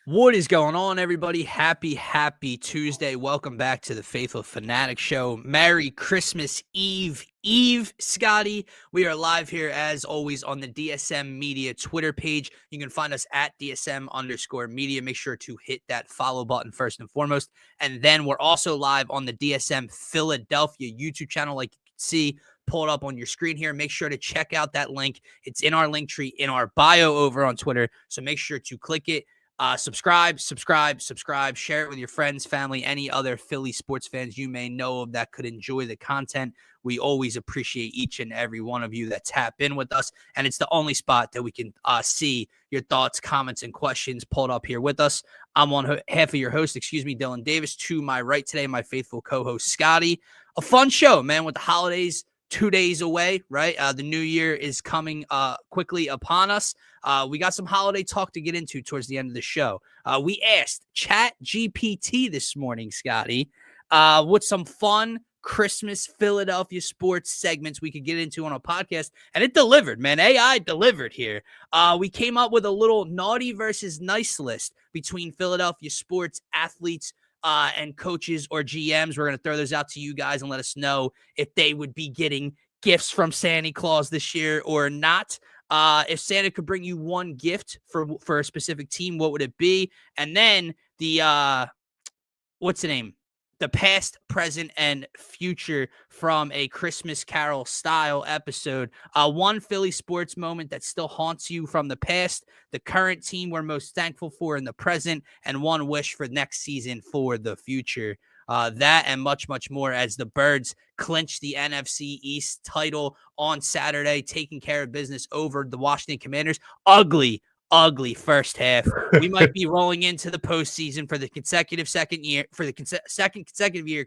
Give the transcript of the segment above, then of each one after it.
What is going on, everybody? Happy Tuesday. Welcome back to the Phaithful Phanatics show. Merry Christmas Eve, Scotty. We are live here, as always, on the DSM-Media Twitter page. You can find us at DSM_media. Make sure to hit that follow button first and foremost. And then we're also live on the DSM Philadelphia YouTube channel, like you can see. Pull it up on your screen here. Make sure to check out that link. It's in our link tree in our bio over on Twitter. So make sure to click it. Subscribe, share it with your friends, family, any other Philly sports fans you may know of that could enjoy the content. We always appreciate each and every one of you that tap in with us, and it's the only spot that we can see your thoughts, comments, and questions pulled up here with us. I'm on half of your host, Dylan Davis. To my right today, my faithful co-host, Scotty. A fun show, man, with the holidays 2 days away, right? The new year is coming quickly upon us. We got some holiday talk to get into towards the end of the show. We asked ChatGPT this morning, Scotty, with some fun Christmas Philadelphia sports segments we could get into on a podcast, and it delivered, man. AI delivered here. We came up with a little naughty versus nice list between Philadelphia sports athletes and coaches or GMs. We're going to throw those out to you guys and let us know if they would be getting gifts from Santa Claus this year or not. If Santa could bring you one gift for a specific team, what would it be? And then the what's the name? The past, present, and future from a Christmas Carol style episode. One Philly sports moment that still haunts you from the past, the current team we're most thankful for in the present, and one wish for next season for the future. That and much, much more as the Birds clinch the NFC East title on Saturday, taking care of business over the Washington Commanders. Ugly first half. We might be rolling into the postseason for the second consecutive year,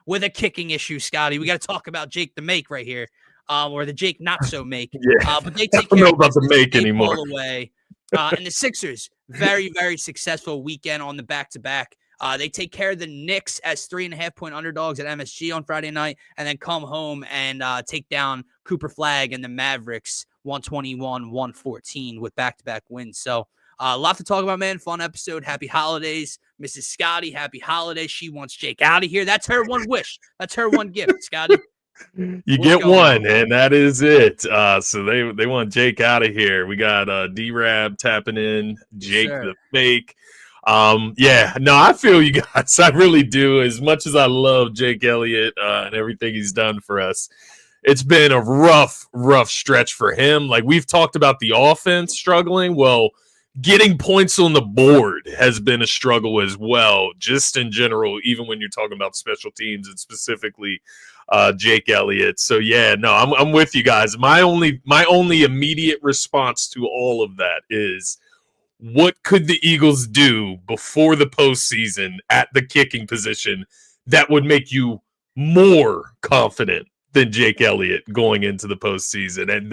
with a kicking issue, Scotty. We got to talk about Jake the Make right here, or the Jake not so make. Yeah, but they take I don't care know of about the make anymore. Away. And the Sixers, very, very successful weekend on the back-to-back. They take care of the Knicks as 3.5-point underdogs at MSG on Friday night, and then come home and take down Cooper Flag and the Mavericks 121-114 with back-to-back wins. So a lot to talk about, man. Fun episode. Happy holidays. Mrs. Scotty, happy holidays. She wants Jake out of here. That's her one wish. That's her one gift, Scotty. You get one, and that is it. So they want Jake out of here. We got D-Rab tapping in, Jake the Fake. I feel you guys. I really do. As much as I love Jake Elliott and everything he's done for us, it's been a rough stretch for him. Like, we've talked about the offense struggling. Well, getting points on the board has been a struggle as well, just in general, even when you're talking about special teams and specifically Jake Elliott. So I'm with you guys. My only immediate response to all of that is, what could the Eagles do before the postseason at the kicking position that would make you more confident than Jake Elliott going into the postseason? And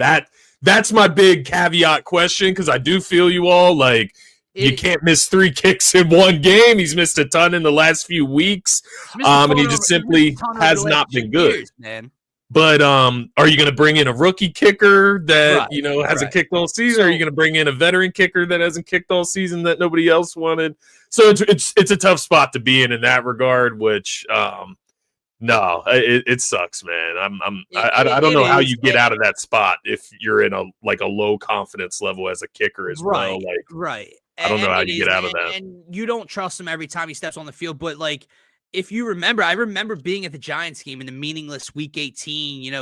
that's my big caveat question, because I do feel you all. Like, you can't miss 3 kicks in one game. He's missed a ton in the last few weeks, and he just simply has not been good. Years, man. But are you going to bring in a rookie kicker that hasn't kicked all season? Or are you going to bring in a veteran kicker that hasn't kicked all season that nobody else wanted? So it's a tough spot to be in that regard. Which it sucks, man. I don't know how you get out of that spot if you're in a low confidence level as a kicker as well. Right. I don't know how you get out of that. And you don't trust him every time he steps on the field, but if you remember, I remember being at the Giants game in the meaningless Week 18.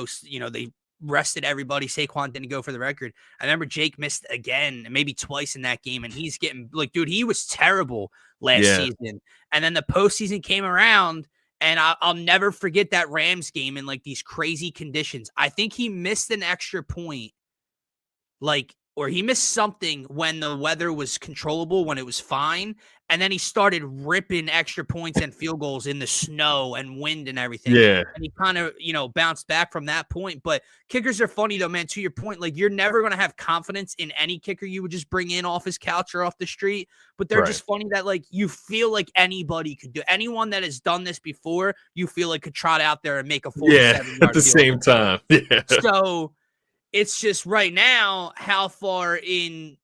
They rested everybody. Saquon didn't go for the record. I remember Jake missed again, maybe twice in that game, and he's getting dude, he was terrible last season. And then the postseason came around, and I'll never forget that Rams game in these crazy conditions. I think he missed an extra point, or he missed something when the weather was controllable, when it was fine. And then he started ripping extra points and field goals in the snow and wind and everything. Yeah. And he kind of, bounced back from that point. But kickers are funny, though, man. To your point, you're never going to have confidence in any kicker you would just bring in off his couch or off the street. But they're just funny that, you feel like anybody could do. Anyone that has done this before, you feel like could trot out there and make a 47-yard at the same time. Yeah. So it's just right now, how far in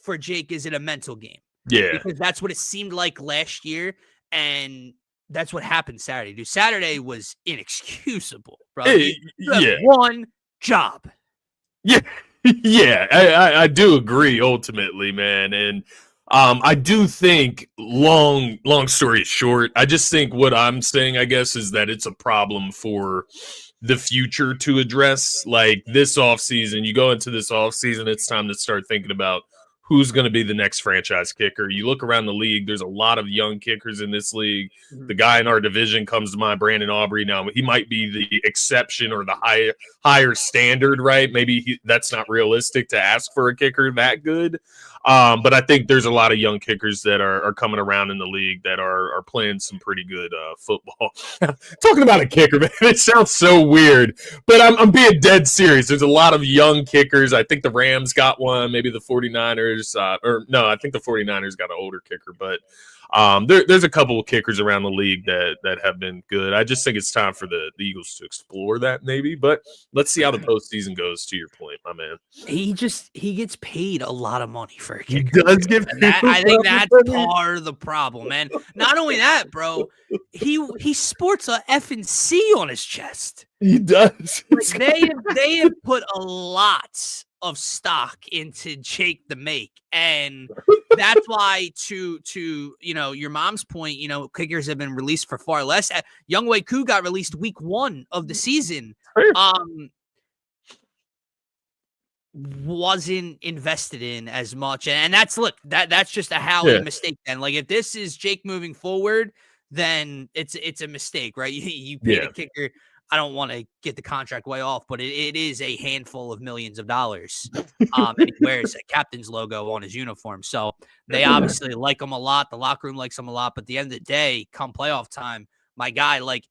for Jake is it a mental game? Yeah. Because that's what it seemed like last year, and that's what happened Saturday, dude. Saturday was inexcusable, bro. You have one job. Yeah. Yeah, I do agree ultimately, man. And I do think long story short, I just think what I'm saying, I guess, is that it's a problem for the future to address. Like this offseason, you go into this offseason, it's time to start thinking about who's going to be the next franchise kicker. You look around the league, there's a lot of young kickers in this league. The guy in our division comes to mind, Brandon Aubrey. Now, he might be the exception or the higher standard, right? Maybe that's not realistic to ask for a kicker that good. But I think there's a lot of young kickers that are coming around in the league that are playing some pretty good football. Talking about a kicker, man, it sounds so weird, but I'm being dead serious. There's a lot of young kickers. I think the Rams got one, maybe the 49ers, or no, I think the 49ers got an older kicker, but there's a couple of kickers around the league that have been good. I just think it's time for the Eagles to explore that maybe, but let's see how the postseason goes, to your point, my man. He gets paid a lot of money for a kicker. He does get paid. I think that's part of the problem. And not only that, bro, he sports a FNC on his chest. He does. Like they have put a lot of stock into Jake the Make, and that's why to your mom's point, kickers have been released for far less. Young Wei Koo got released week 1 of the season. Wasn't invested in as much, and that's just a Howie mistake. Then, like, if this is Jake moving forward, then it's a mistake, right? You pay the kicker. I don't want to get the contract way off, but it is a handful of millions of dollars. And he wears a captain's logo on his uniform, so they obviously like him a lot. The locker room likes him a lot, but at the end of the day, come playoff time, my guy, like,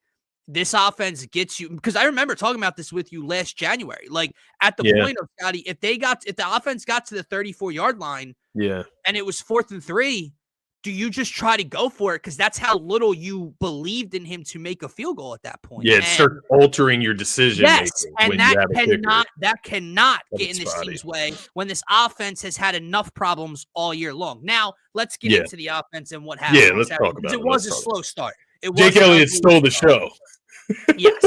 this offense gets you, because I remember talking about this with you last January. Like, at the point of, Scotty, if the offense got to the 34-yard line, and it was 4th and 3, do you just try to go for it? Because that's how little you believed in him to make a field goal at that point. Yeah, start altering your decision. Yes, and that cannot get in this team's way when this offense has had enough problems all year long. Now, let's get into the offense and what happened. Yeah, let's talk about it. It was a slow start. Jake Elliott stole the show. Yes.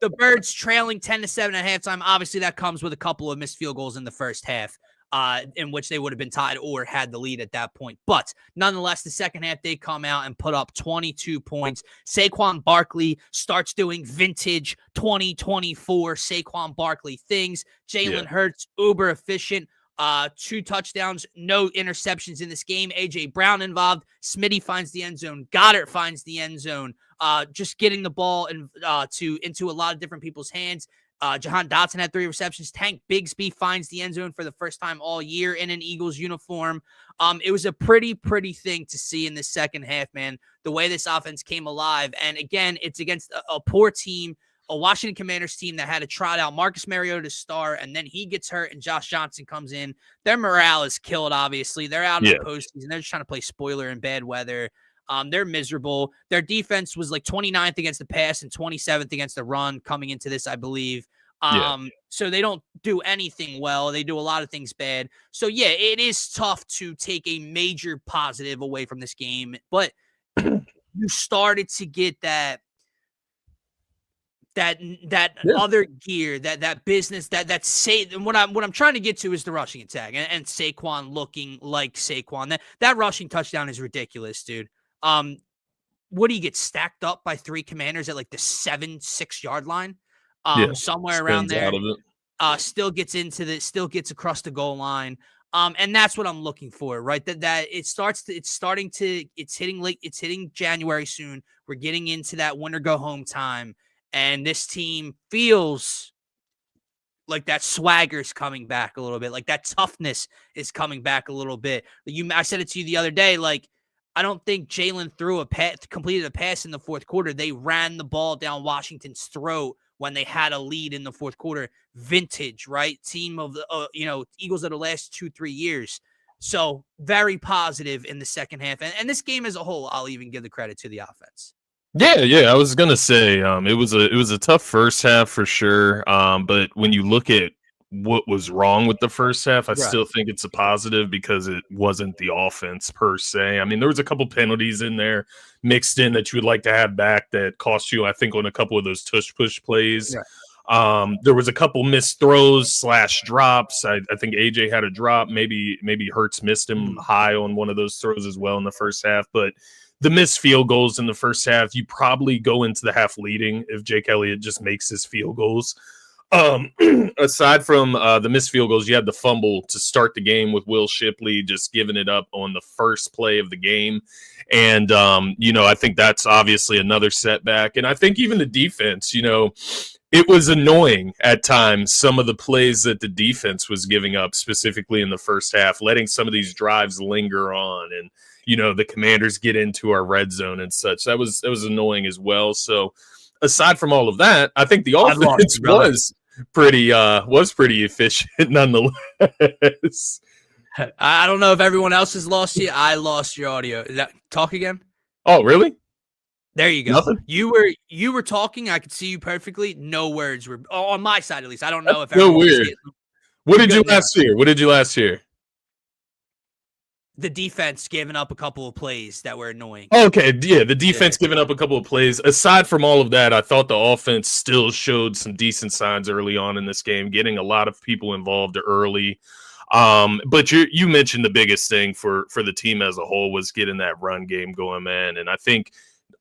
The Birds trailing 10-7 at halftime. Obviously, that comes with a couple of missed field goals in the first half, in which they would have been tied or had the lead at that point. But nonetheless, the second half, they come out and put up 22 points. Saquon Barkley starts doing vintage 2024 Saquon Barkley things. Jalen Hurts, uber efficient. 2 touchdowns, no interceptions in this game. A.J. Brown involved. Smitty finds the end zone. Goddard finds the end zone. Just getting the ball into a lot of different people's hands. Jahan Dotson had 3 receptions. Tank Bigsby finds the end zone for the first time all year in an Eagles uniform. It was a pretty thing to see in the second half, man, the way this offense came alive. And again, it's against a poor team, a Washington Commanders team that had to trot out Marcus Mariota to start, and then he gets hurt and Josh Johnson comes in. Their morale is killed, obviously. They're out of the postseason. They're just trying to play spoiler in bad weather. They're miserable. Their defense was like 29th against the pass and 27th against the run coming into this, I believe. So they don't do anything well. They do a lot of things bad. So, yeah, it is tough to take a major positive away from this game. But you started to get that other gear, that business, and what I'm trying to get to is the rushing attack and Saquon looking like Saquon. That rushing touchdown is ridiculous, dude. What do you get stacked up by 3 Commanders at like the 7-6 yard line? Somewhere around there. Still gets across the goal line. And that's what I'm looking for, right? That it's hitting January soon. We're getting into that winter go home time. And this team feels like that swagger is coming back a little bit. Like that toughness is coming back a little bit. I said it to you the other day. Like, I don't think Jalen completed a pass in the fourth quarter. They ran the ball down Washington's throat when they had a lead in the fourth quarter. Vintage, right? Team of the Eagles of the last 2-3 years. So very positive in the second half. And this game as a whole, I'll even give the credit to the offense. Yeah. I was gonna say, it was a tough first half for sure. But when you look at what was wrong with the first half. I Right. still think it's a positive because it wasn't the offense per se. I mean, there was a couple penalties in there mixed in that you would like to have back that cost you, I think, on a couple of those tush-push plays. Right. There was a couple missed throws / drops. I think AJ had a drop. Maybe Hurts missed him high on one of those throws as well in the first half. But the missed field goals in the first half, you probably go into the half leading if Jake Elliott just makes his field goals. Aside from the missed field goals, you had the fumble to start the game with Will Shipley just giving it up on the first play of the game. And, I think that's obviously another setback. And I think even the defense, it was annoying at times, some of the plays that the defense was giving up, specifically in the first half, letting some of these drives linger on and, the Commanders get into our red zone and such. That was annoying as well. So aside from all of that, I think the offense was pretty efficient nonetheless. I don't know if everyone else has lost you. I lost your audio. Talk again? Oh, really? There you go. Nothing? You were talking. I could see you perfectly. No words were on my side, at least. I don't know if so weird. What did you last year? The defense giving up a couple of plays that were annoying. Okay, yeah, the defense giving up a couple of plays. Aside from all of that, I thought the offense still showed some decent signs early on in this game, getting a lot of people involved early. But you mentioned the biggest thing for the team as a whole was getting that run game going, man. And I think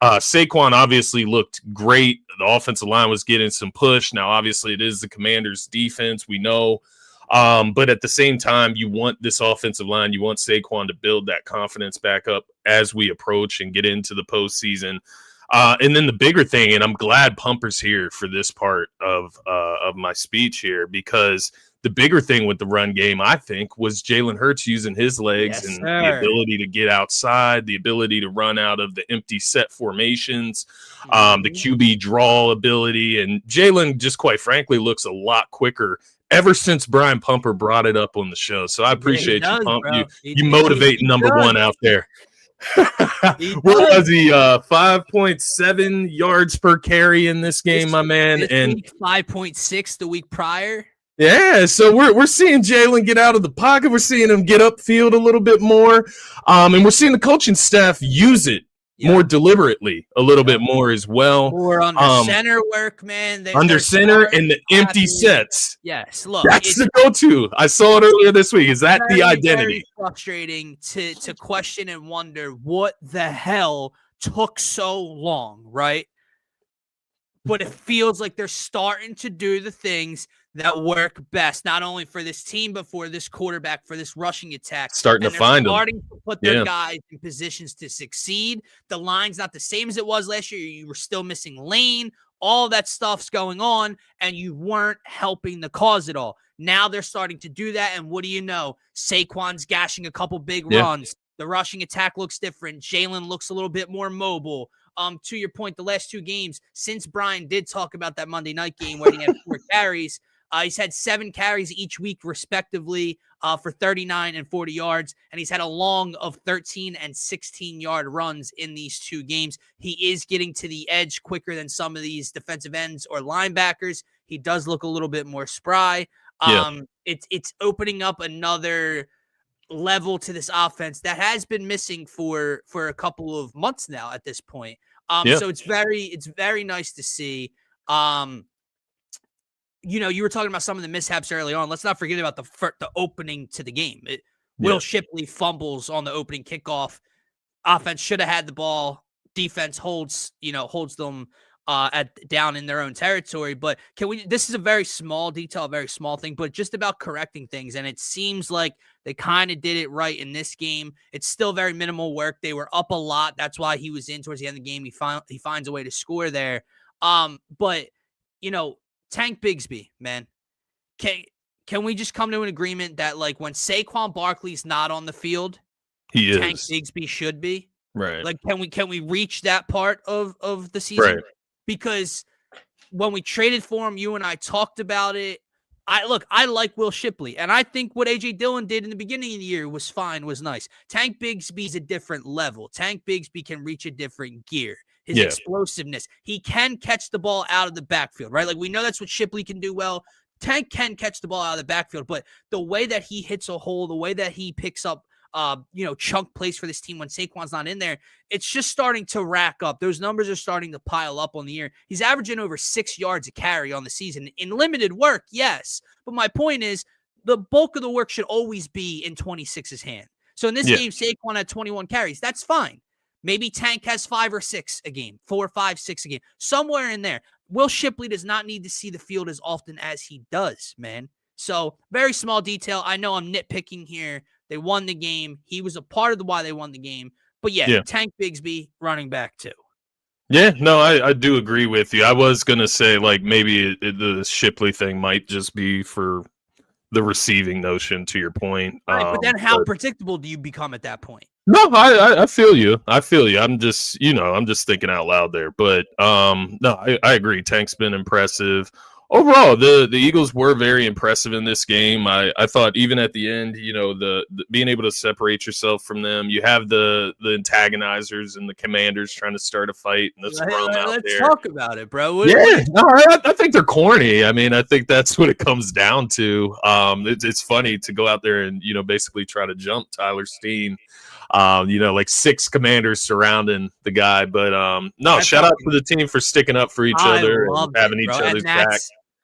Saquon obviously looked great. The offensive line was getting some push. Now, obviously, it is the Commanders' defense. We know. But at the same time, you want this offensive line, you want Saquon to build that confidence back up as we approach and get into the postseason. And then the bigger thing, and I'm glad Pumper's here for this part of my speech here, because the bigger thing with the run game, I think, was Jalen Hurts using his legs and the ability to get outside, the ability to run out of the empty set formations, the QB draw ability. And Jalen, just quite frankly, looks a lot quicker ever since Brian Pumper brought it up on the show. So I appreciate you, Pump. You motivate number one out there. What was he? 5.7 yards per carry in this game, my man. And 5.6 the week prior. Yeah, so we're seeing Jalen get out of the pocket. We're seeing him get upfield a little bit more. And we're seeing the coaching staff use it more deliberately a little bit more as well. More under center work, man. Under center and the empty sets. Yes, look. That's the go-to. I saw it earlier this week. Is that the identity? Very frustrating to question and wonder what the hell took so long, right? But it feels like they're starting to do the things that work best, not only for this team, but for this quarterback, for this rushing attack. Starting to find them. Starting to put their guys in positions to succeed. The line's not the same as it was last year. You were still missing Lane. All that stuff's going on, and you weren't helping the cause at all. Now they're starting to do that, and what do you know? Saquon's gashing a couple big runs. The rushing attack looks different. Jalen looks a little bit more mobile. To your point, the last two games, since Brian did talk about that Monday night game where he had 4 carries, he's had 7 carries each week, respectively, for 39 and 40 yards. And he's had a long of 13 and 16-yard runs in these 2 games. He is getting to the edge quicker than some of these defensive ends or linebackers. He does look a little bit more spry. It's opening up another level to this offense that has been missing for a couple of months now at this point. So it's very nice to see. You were talking about some of the mishaps early on. Let's not forget about the opening to the game. Will Shipley fumbles on the opening kickoff. Offense should have had the ball. Defense holds them down in their own territory. But this is a very small detail, a very small thing, but just about correcting things. And it seems like they kind of did it right in this game. It's still very minimal work. They were up a lot. That's why he was in towards the end of the game. He finds a way to score there. But Tank Bigsby, man, can we just come to an agreement that like when Saquon Barkley's not on the field, Tank Bigsby should be? Right. Like, can we reach that part of the season? Right. Because when we traded for him, you and I talked about it. I like Will Shipley, and I think what A.J. Dillon did in the beginning of the year was fine, was nice. Tank Bigsby's a different level. Tank Bigsby can reach a different gear. His explosiveness. He can catch the ball out of the backfield, right? Like, we know that's what Shipley can do well. Tank can catch the ball out of the backfield, but the way that he hits a hole, the way that he picks up chunk plays for this team when Saquon's not in there, it's just starting to rack up. Those numbers are starting to pile up on the year. He's averaging over 6 yards a carry on the season in limited work, yes. But my point is the bulk of the work should always be in 26's hand. So in this game, Saquon had 21 carries. That's fine. Maybe Tank has 5 or 6 a game, 4, 5, 6 a game, somewhere in there. Will Shipley does not need to see the field as often as he does, man. So very small detail. I know I'm nitpicking here. They won the game. He was a part of why they won the game. But yeah, Tank Bigsby running back too. Yeah, no, I do agree with you. I was going to say, like, maybe the Shipley thing might just be for the receiving notion, to your point. Right, but then how predictable do you become at that point? No, I feel you. I feel you. I'm just thinking out loud there. But no, I agree. Tank's been impressive. Overall, the Eagles were very impressive in this game. I thought even at the end, the being able to separate yourself from them. You have the antagonizers and the commanders trying to start a fight. And let's talk about it, bro. I think they're corny. I mean, I think that's what it comes down to. It's funny to go out there and basically try to jump Tyler Steen. Like 6 commanders surrounding the guy. But shout out to the team for sticking up for each other and having each other's back.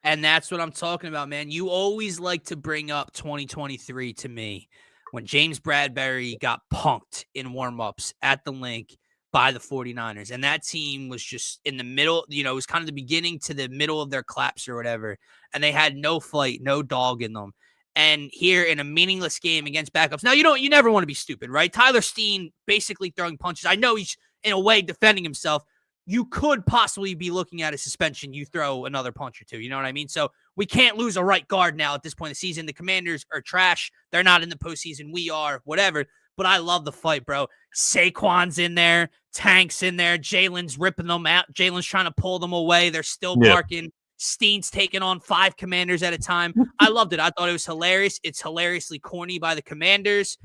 And that's what I'm talking about, man. You always like to bring up 2023 to me when James Bradbury got punked in warmups at the Link by the 49ers. And that team was just in the middle, it was kind of the beginning to the middle of their collapse or whatever. And they had no fight, no dog in them. And here in a meaningless game against backups. Now, you never want to be stupid, right? Tyler Steen basically throwing punches. I know he's in a way defending himself. You could possibly be looking at a suspension. You throw another punch or two. You know what I mean? So we can't lose a right guard now at this point in the season. The Commanders are trash. They're not in the postseason. We are, whatever. But I love the fight, bro. Saquon's in there. Tank's in there. Jalen's ripping them out. Jalen's trying to pull them away. They're still barking. Steen's taking on 5 commanders at a time. I loved it. I thought it was hilarious. It's hilariously corny by the Commanders.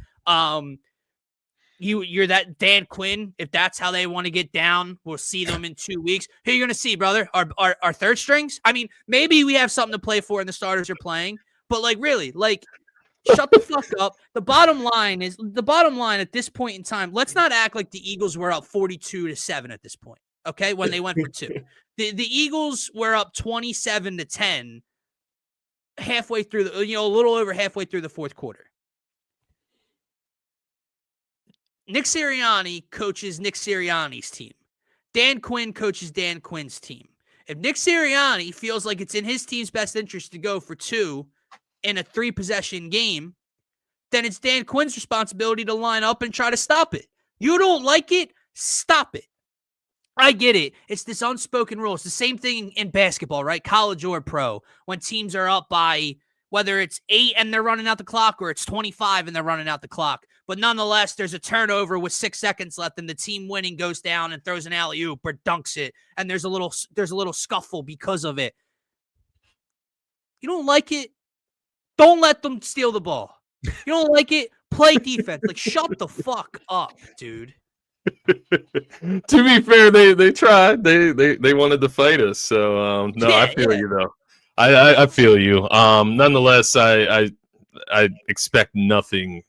You're that Dan Quinn. If that's how they want to get down, we'll see them in 2 weeks. Who are you going to see, brother? Our third strings? I mean, maybe we have something to play for and the starters are playing, but really, shut the fuck up. The bottom line at this point in time, let's not act like the Eagles were up 42-7 at this point. Okay. When they went for 2, the Eagles were up 27-10 halfway through a little over halfway through the fourth quarter. Nick Sirianni coaches Nick Sirianni's team. Dan Quinn coaches Dan Quinn's team. If Nick Sirianni feels like it's in his team's best interest to go for 2 in a 3-possession game, then it's Dan Quinn's responsibility to line up and try to stop it. You don't like it? Stop it. I get it. It's this unspoken rule. It's the same thing in basketball, right? College or pro. When teams are up by, whether it's 8 and they're running out the clock or it's 25 and they're running out the clock. But nonetheless, there's a turnover with 6 seconds left and the team winning goes down and throws an alley-oop or dunks it. And there's a little scuffle because of it. You don't like it? Don't let them steal the ball. You don't like it? Play defense. Shut the fuck up, dude. To be fair, they tried. They wanted to fight us. So I feel you though. I feel you. Nonetheless, I expect nothing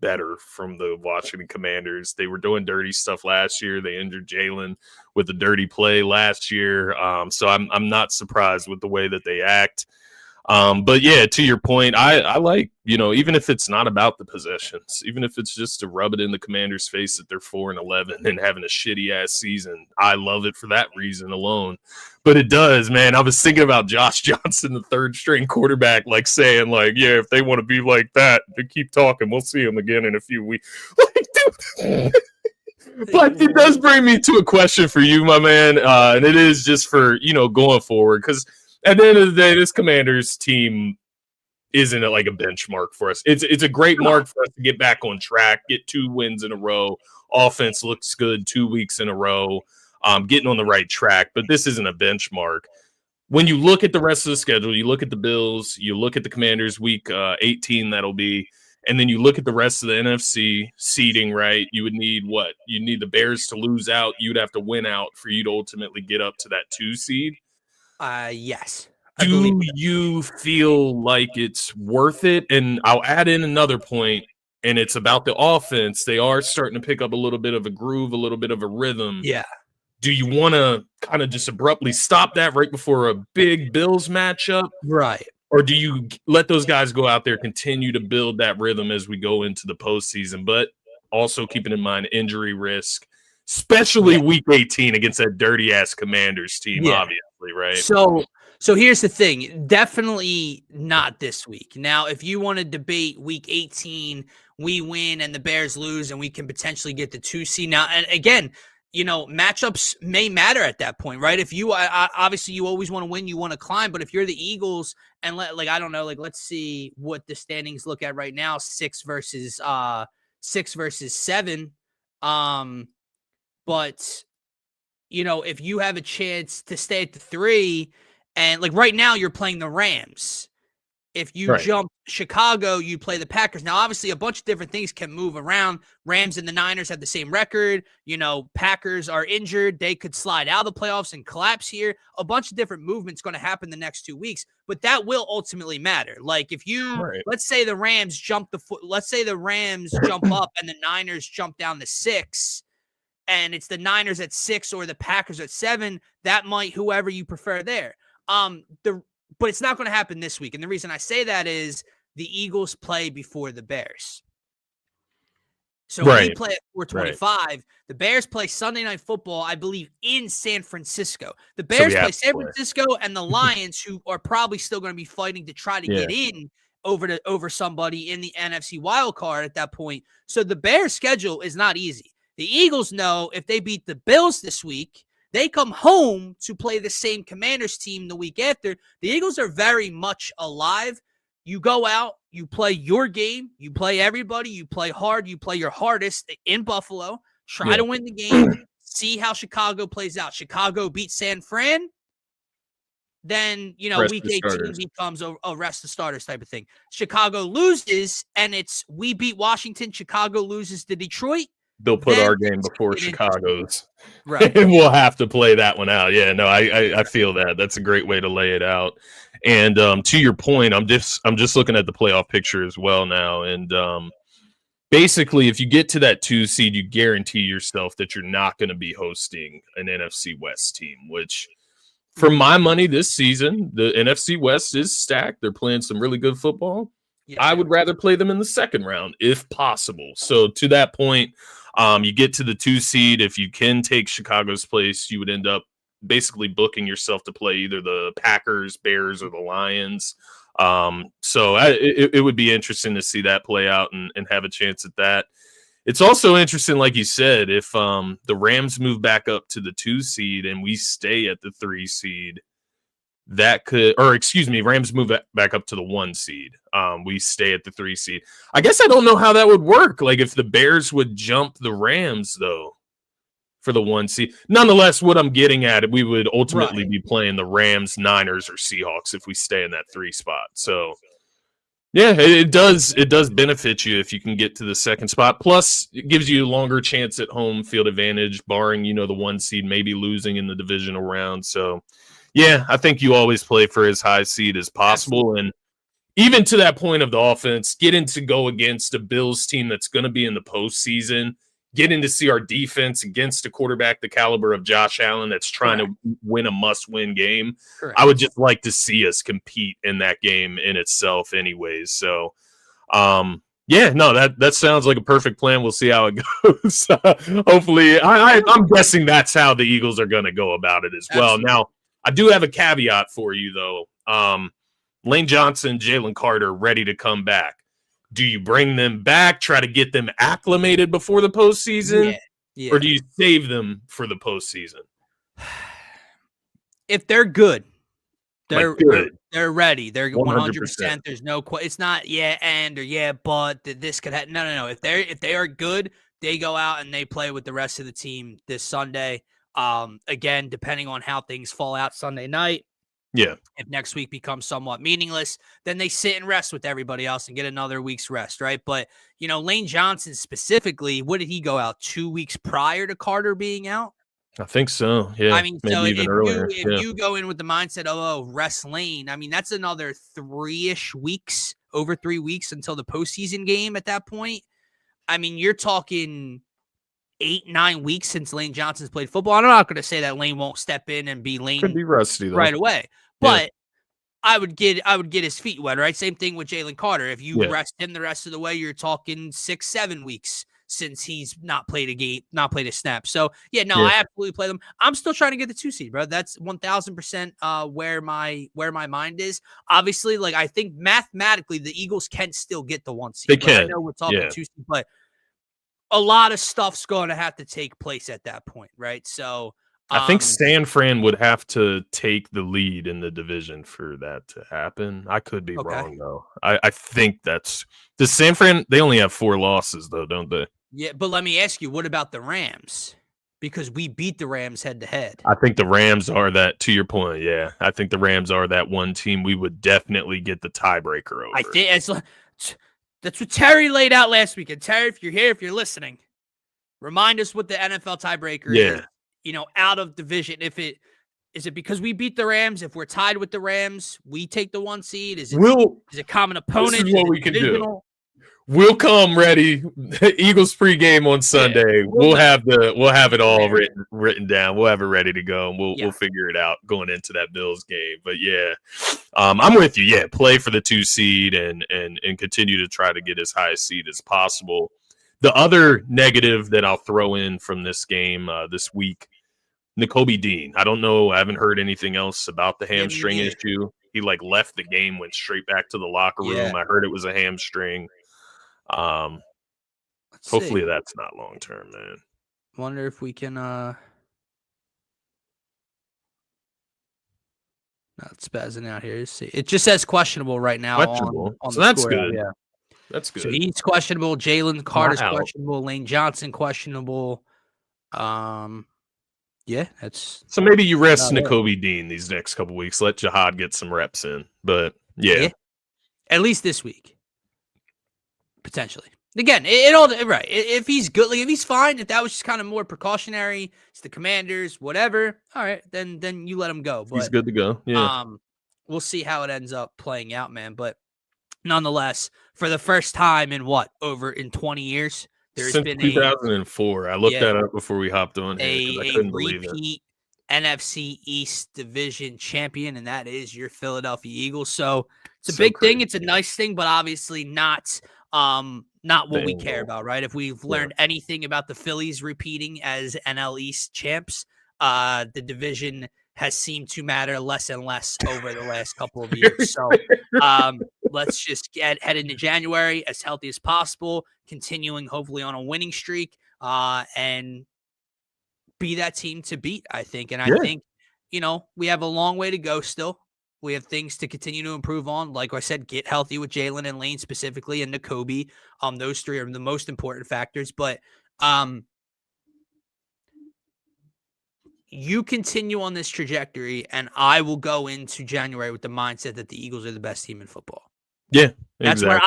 better from the Washington Commanders. They were doing dirty stuff last year. They injured Jalen with a dirty play last year. So I'm not surprised with the way that they act. But yeah, to your point, I like, even if it's not about the possessions, even if it's just to rub it in the Commanders' face that they're 4-11 and having a shitty ass season, I love it for that reason alone. But it does, man. I was thinking about Josh Johnson, the 3rd string quarterback, saying yeah, if they want to be like that, they keep talking. We'll see them again in a few weeks. Dude. But it does bring me to a question for you, my man. And it is just for, going forward, because at the end of the day, this Commanders team isn't a benchmark for us. It's a great mark for us to get back on track, get 2 wins in a row. Offense looks good 2 weeks in a row, getting on the right track. But this isn't a benchmark. When you look at the rest of the schedule, you look at the Bills, you look at the Commanders week 18, that'll be, and then you look at the rest of the NFC seeding, right? You would need what? You need the Bears to lose out. You'd have to win out for you to ultimately get up to that 2 seed. Yes. I believe. Do you feel like it's worth it? And I'll add in another point, and it's about the offense. They are starting to pick up a little bit of a groove, a little bit of a rhythm. Yeah. Do you want to kind of just abruptly stop that right before a big Bills matchup? Right. Or do you let those guys go out there, continue to build that rhythm as we go into the postseason, but also keeping in mind injury risk, especially week 18 against that dirty-ass Commanders team, obviously, right? So here's the thing. Definitely not this week. Now, if you want to debate week 18, we win and the Bears lose and we can potentially get the 2 seed. Now, and again, matchups may matter at that point, right? If you obviously you always want to win, you want to climb, but if you're the Eagles and I don't know, let's see what the standings look at right now, 6 versus 7. But if you have a chance to stay at the 3 and right now you're playing the Rams. If you jump Chicago, you play the Packers. Now, obviously, a bunch of different things can move around. Rams and the Niners have the same record. Packers are injured. They could slide out of the playoffs and collapse here. A bunch of different movements going to happen the next 2 weeks, but that will ultimately matter. If you, let's say the Rams jump up and the Niners jump down to 6, and it's the Niners at 6 or the Packers at 7, that might whoever you prefer there. But it's not going to happen this week. And the reason I say that is the Eagles play before the Bears. So we play at 4:25. The Bears play Sunday Night Football, I believe, in San Francisco. The Bears play San Francisco and the Lions, who are probably still going to be fighting to try to get in over somebody in the NFC wild card at that point. So the Bears' schedule is not easy. The Eagles know if they beat the Bills this week, they come home to play the same Commanders team the week after. The Eagles are very much alive. You go out, you play your game, you play everybody, you play hard, you play your hardest in Buffalo, try to win the game, see how Chicago plays out. Chicago beats San Fran, then, week 18 becomes a rest the starters type of thing. Chicago loses, and it's we beat Washington, Chicago loses to Detroit. They'll put our game before Chicago's. Right. And we'll have to play that one out. Yeah, no, I feel that. That's a great way to lay it out. And to your point, I'm just looking at the playoff picture as well now. And basically, if you get to that 2 seed, you guarantee yourself that you're not going to be hosting an NFC West team, which for my money this season, the NFC West is stacked. They're playing some really good football. Yeah. I would rather play them in the second round if possible. So to that point, you get to the 2 seed. If you can take Chicago's place, you would end up basically booking yourself to play either the Packers, Bears, or the Lions. So it would be interesting to see that play out and have a chance at that. It's also interesting, like you said, if the Rams move back up to the 2 seed and we stay at the 3 seed, Rams move back up to the 1 seed. We stay at the 3 seed. I guess I don't know how that would work. If the Bears would jump the Rams, though, for the 1 seed. Nonetheless, what I'm getting at, we would ultimately be playing the Rams, Niners, or Seahawks if we stay in that 3 spot. So, yeah, it does benefit you if you can get to the 2nd spot. Plus, it gives you a longer chance at home field advantage, barring, the 1 seed maybe losing in the divisional round. So, yeah, I think you always play for as high seed as possible. And even to that point of the offense, getting to go against a Bills team that's going to be in the postseason, getting to see our defense against a quarterback the caliber of Josh Allen that's trying to win a must-win game. Correct. I would just like to see us compete in that game in itself anyways. So, that sounds like a perfect plan. We'll see how it goes. Hopefully, I'm guessing that's how the Eagles are going to go about it as well. Absolutely. Now, I do have a caveat for you, though. Lane Johnson, Jalen Carter ready to come back. Do you bring them back, try to get them acclimated before the postseason, or do you save them for the postseason? If they're good, they're ready. They're 100%. There's no it's not but this could happen. No. If they are good, they go out and they play with the rest of the team this Sunday. Again, depending on how things fall out Sunday night. Yeah. If next week becomes somewhat meaningless, then they sit and rest with everybody else and get another week's rest, right? But, Lane Johnson specifically, what did he go out 2 weeks prior to Carter being out? I think so. Yeah, I mean, so maybe even earlier. if you go in with the mindset of, oh, rest Lane, I mean, that's another 3-ish weeks, over 3 weeks until the postseason game at that point. I mean, you're talking 8-9 weeks since Lane Johnson's played football. I'm not going to say that Lane won't step in and be Could Lane be rusty though. right away, but I would get his feet wet, right? Same thing with Jalen Carter. If you rest him the rest of the way, you're talking 6-7 weeks since he's not played a game, not played a snap. So I absolutely play them. I'm still trying to get the 2 seed, bro. That's 1000% where my mind is. Obviously, like I think mathematically the Eagles can still get the 1 seed. They can. I know we're talking 2 seed, but a lot of stuff's going to have to take place at that point, right? So I think San Fran would have to take the lead in the division for that to happen. I could be wrong, though. I think that's – does San Fran – they only have 4 losses, though, don't they? Yeah, but let me ask you, what about the Rams? Because we beat the Rams head-to-head. I think the Rams are that – to your point, yeah. I think the Rams are that one team we would definitely get the tiebreaker over. I think that's what Terry laid out last week. And Terry, if you're here, if you're listening, remind us what the NFL tiebreaker is. Out of division. Is it because we beat the Rams? If we're tied with the Rams, we take the 1 seed. Is it common opponent? This is what we can do. We'll come ready. Eagles pregame on Sunday. We'll have it all written down. We'll have it ready to go, and we'll figure it out going into that Bills game. But I'm with you. Yeah, play for the 2 seed and continue to try to get as high a seed as possible. The other negative that I'll throw in from this game this week, Nakobe Dean. I don't know. I haven't heard anything else about the hamstring issue. He left the game, went straight back to the locker room. I heard it was a hamstring. Hopefully that's not long term, man. Wonder if we can not spazzing out here. See, it just says questionable right now. Questionable. On so the that's score. good. Yeah, that's good. So he's questionable. Jalen Carter's questionable. Lane Johnson questionable. That's so maybe you rest Nakobe Dean these next couple weeks. Let Jihad get some reps in, but at least this week, potentially. Again, it all right. If he's good, if he's fine, if that was just kind of more precautionary, it's the Commanders, whatever. All right, then you let him go. But he's good to go. Yeah. We'll see how it ends up playing out, man. But nonetheless, for the first time in over 20 years, there's since been 2004. I looked that up before we hopped on here. I couldn't believe it. NFC East division champion, and that is your Philadelphia Eagles. So it's a big thing. It's a nice thing, but obviously not what we care about, right? If we've learned anything about the Phillies repeating as NL East champs, the division has seemed to matter less and less over the last couple of years. So let's just head into January as healthy as possible, continuing hopefully on a winning streak, and be that team to beat, I think. And I think, we have a long way to go still. We have things to continue to improve on. Like I said, get healthy with Jalen and Lane specifically, and Nakobe. Those 3 are the most important factors. But you continue on this trajectory, and I will go into January with the mindset that the Eagles are the best team in football. Yeah, that's where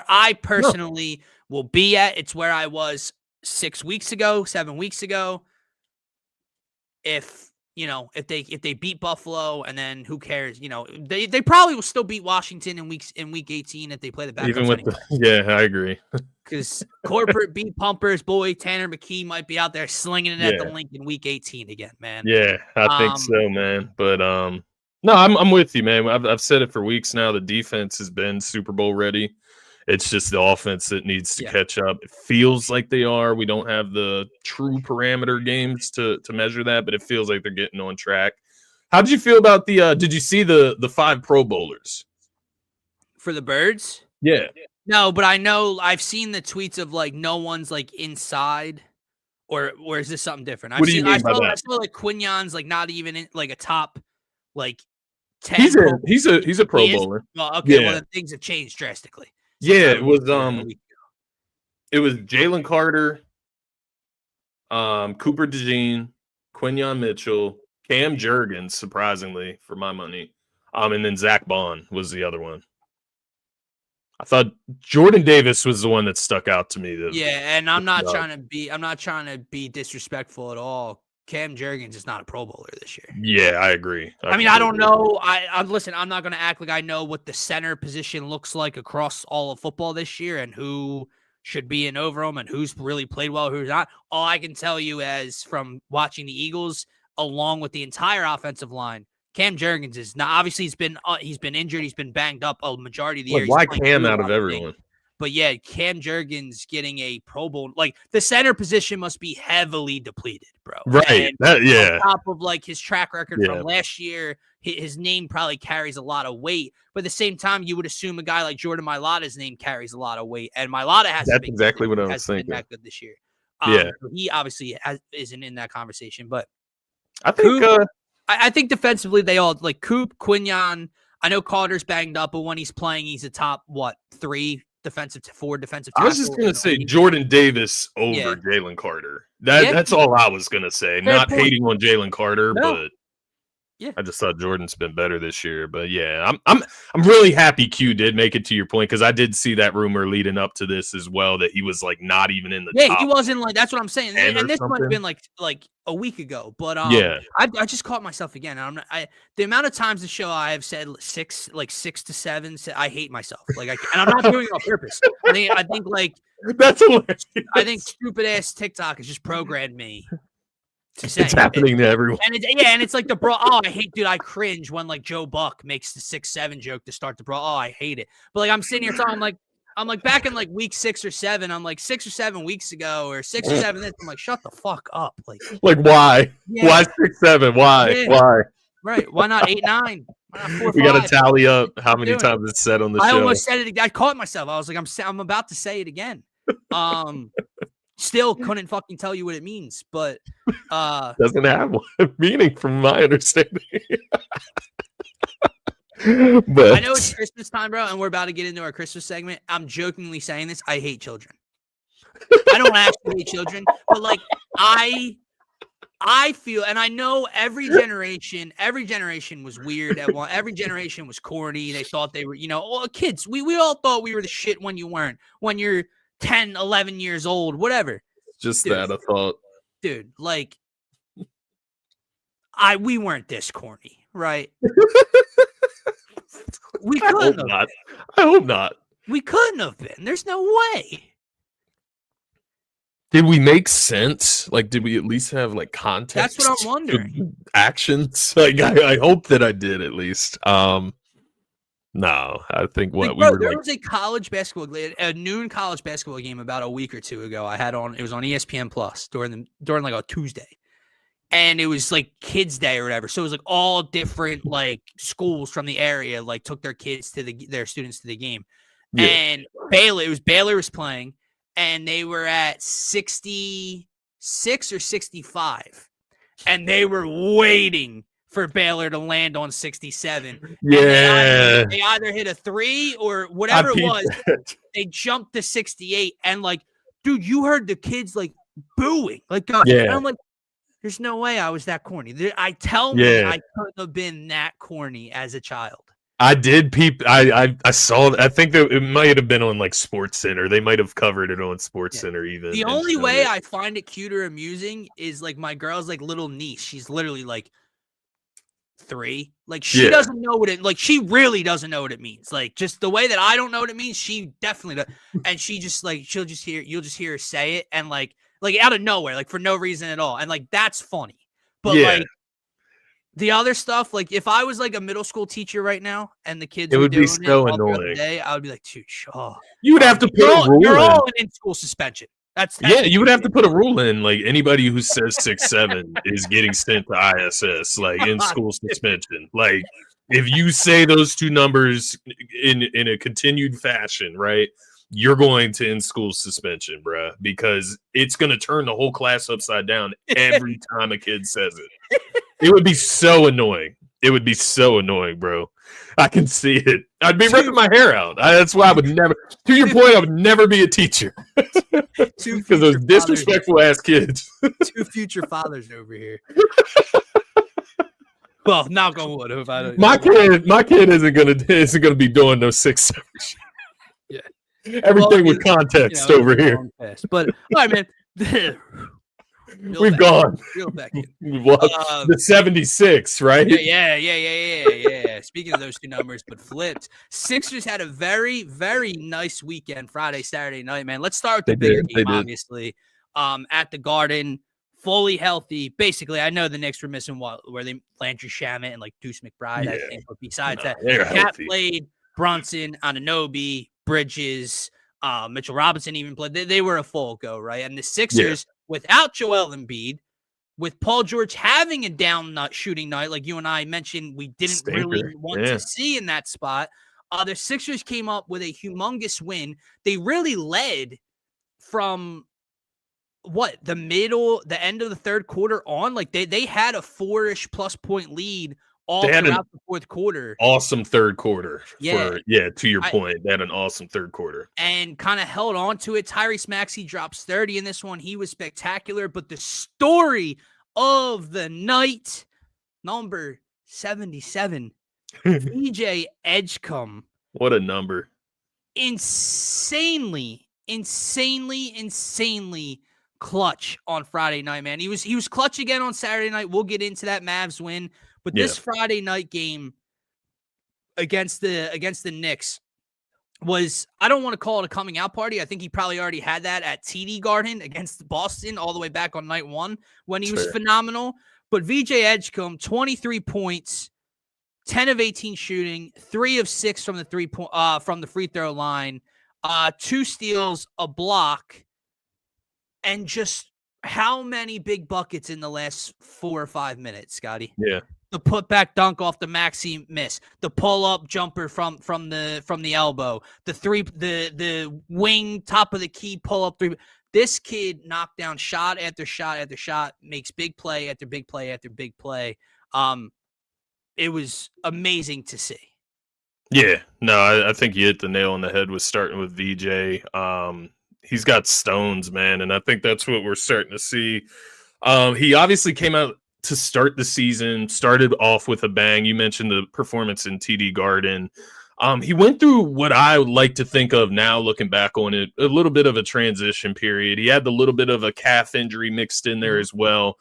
I personally will be at. It's where I was 6 weeks ago, 7 weeks ago. If they beat Buffalo, and then who cares? They probably will still beat Washington in week 18 if they play the backups. Even with I agree. Because corporate beat pumpers, boy, Tanner McKee might be out there slinging it at the link in week 18 again, man. Yeah, I think so, man. But no, I'm with you, man. I've said it for weeks now. The defense has been Super Bowl ready. It's just the offense that needs to catch up. It feels like they are. We don't have the true parameter games to measure that, but it feels like they're getting on track. How did you feel about the did you see the 5 Pro Bowlers? For the Birds? Yeah. No, but I know I've seen the tweets of no one's inside, or is this something different? What do you mean by that? I saw Quignon's not even in a top 10. He's a Pro Bowler. Well, okay, well then things have changed drastically. Yeah, it was Jalen Carter, Cooper DeJean, Quinyon Mitchell, Cam Jurgens, surprisingly for my money, and then Zach Bond was the other one. I thought Jordan Davis was the one that stuck out to me. And I'm not trying to be disrespectful at all, Cam Jurgens is not a Pro Bowler this year. Yeah, I agree. I mean, I don't know. Listen, I'm not going to act like I know what the center position looks like across all of football this year and who should be in over him and who's really played well, who's not. All I can tell you is from watching the Eagles, along with the entire offensive line, Cam Jurgens is not. Obviously, he's been injured, he's been banged up a majority of the year. Why Cam out of everyone? But yeah, Cam Jurgens getting a Pro Bowl, like the center position must be heavily depleted, bro. Right. On top of like his track record from last year, his name probably carries a lot of weight. But at the same time, you would assume a guy like Jordan Mailata's name carries a lot of weight, and Mailata has. That's exactly what I was thinking. That good this year. Yeah, he obviously isn't in that conversation, but I think I think defensively they all like Coop, Quinyon. I know Carter's banged up, but when he's playing, he's a top 3 defensive tackle. I was just gonna say Jordan Davis over Jalen Carter. That's all I was gonna say. Not hating on Jalen Carter, but I just thought Jordan's been better this year. But yeah, I'm really happy Q did make it, to your point, because I did see that rumor leading up to this as well that he was like not even in the top. He wasn't like, that's what I'm saying. And this might have been like a week ago, but I just caught myself again. And the amount of times the show I have said 6 to 7, I hate myself. Like and I'm not doing it on purpose. I think like that's hilarious. I think stupid ass TikTok has just programmed me. It's happening to everyone. And it's like the bro. Oh, I cringe when like Joe Buck makes the 6-7 joke to start the bro. Oh, I hate it. But like I'm sitting here talking I'm like back in like week 6 or 7. I'm like 6 or 7 weeks ago or 6 or 7. I'm like, shut the fuck up. Like why? Yeah. Why 6, 7? Why? Yeah. Why? Right. Why not 8, 9? Why not 4, we got to tally up how many times it's said on the show. I almost said it. I caught myself. I was like, I'm about to say it again. Still couldn't fucking tell you what it means, but doesn't have one meaning from my understanding. But I know it's Christmas time, bro, and we're about to get into our Christmas segment. I'm jokingly saying this. I hate children. I don't actually hate children, but like I feel, and I know every generation was weird at one. Every generation was corny. They thought they were, kids. We all thought we were the shit when you weren't. When you're 10, 11 years old, whatever. Just dude, that I thought. Dude, like we weren't this corny, right? We couldn't have not. I hope not. We couldn't have been. There's no way. Did we make sense? Like, did we at least have like context? That's what I'm wondering. Actions. Like, I hope that I did at least. No, I think there was a college basketball, a noon college basketball game about a week or two ago. I had on, it was on ESPN Plus during like a Tuesday, and it was like Kids Day or whatever. So it was like all different like schools from the area like took their kids to their students to the game, and Baylor was playing, and they were at 66 or 65, and they were waiting for Baylor to land on 67. Yeah. They either hit a 3 or whatever it was. They jumped to 68. And like, dude, you heard the kids like booing. Like, and I'm like, there's no way I was that corny. I couldn't have been that corny as a child. I did peep. I saw. I think that it might have been on like Sports Center. They might have covered it on Sports Center even. The only way I find it cute or amusing is like my girl's like little niece. She's literally like 3. Like she doesn't know what it, like she really doesn't know what it means. Like just the way that I don't know what it means, she definitely does. And she just like you'll just hear her say it, and like out of nowhere, like for no reason at all. And like that's funny. But like the other stuff, like if I was like a middle school teacher right now and the kids would be so annoying. I would be like, dude, you would have to put a rule. You're all in school suspension. That's you would have to put a rule in, like anybody who says 6-7 is getting sent to ISS, like in school suspension. Like if you say those two numbers in a continued fashion, right, you're going to in school suspension, bruh, because it's going to turn the whole class upside down every time a kid says it. It would be so annoying. It would be so annoying, bro. I can see it. I'd be ripping my hair out. That's why I would never, to your point, I would never be a teacher. Because those disrespectful ass kids. 2 future fathers over here. Well, knock on wood. If I don't, my kid isn't gonna be doing no 6-7. Everything with context over here. But all right, man. We've gone. Real Beckett. The 76, right? Yeah. Speaking of those two numbers, but flipped. Sixers had a very, very nice weekend, Friday, Saturday night, man. Let's start with the bigger game, obviously. At the Garden, fully healthy. Basically, I know the Knicks were missing where they Landry Shamet and like Deuce McBride, I think. But besides that, Cat played, Brunson, Anunoby, Bridges, Mitchell Robinson even played. They were a full go, right? And the Sixers, without Joel Embiid, with Paul George having a down shooting night, like you and I mentioned, we didn't really want to see in that spot. The Sixers came up with a humongous win. They really led from the end of the third quarter on. Like they had a 4-ish plus point lead all throughout the fourth quarter. Awesome third quarter. To your point, they had an awesome third quarter. And kind of held on to it. Tyrese Maxey drops 30 in this one. He was spectacular. But the story of the night, number 77, VJ Edgecombe. What a number. Insanely clutch on Friday night, man. He was clutch again on Saturday night. We'll get into that Mavs win. But this Friday night game against the Knicks was, I don't want to call it a coming out party. I think he probably already had that at TD Garden against Boston all the way back on night one when he was phenomenal. But VJ Edgecombe, 23 points, 10 of 18 shooting, 3 of 6 from the free throw line, 2 steals, a block, and just how many big buckets in the last 4 or 5 minutes, Scotty? Yeah. The putback dunk off the Maxey miss, the pull-up jumper from the elbow, the wing top of the key pull-up three. This kid knocked down shot after shot after shot, makes big play after big play after big play. It was amazing to see. Yeah, no, I think you hit the nail on the head with starting with VJ. He's got stones, man, and I think that's what we're starting to see. He obviously came out to start the season, started off with a bang. You mentioned the performance in TD Garden. He went through what I would like to think of now, looking back on it, a little bit of a transition period. He had the little bit of a calf injury mixed in there as well.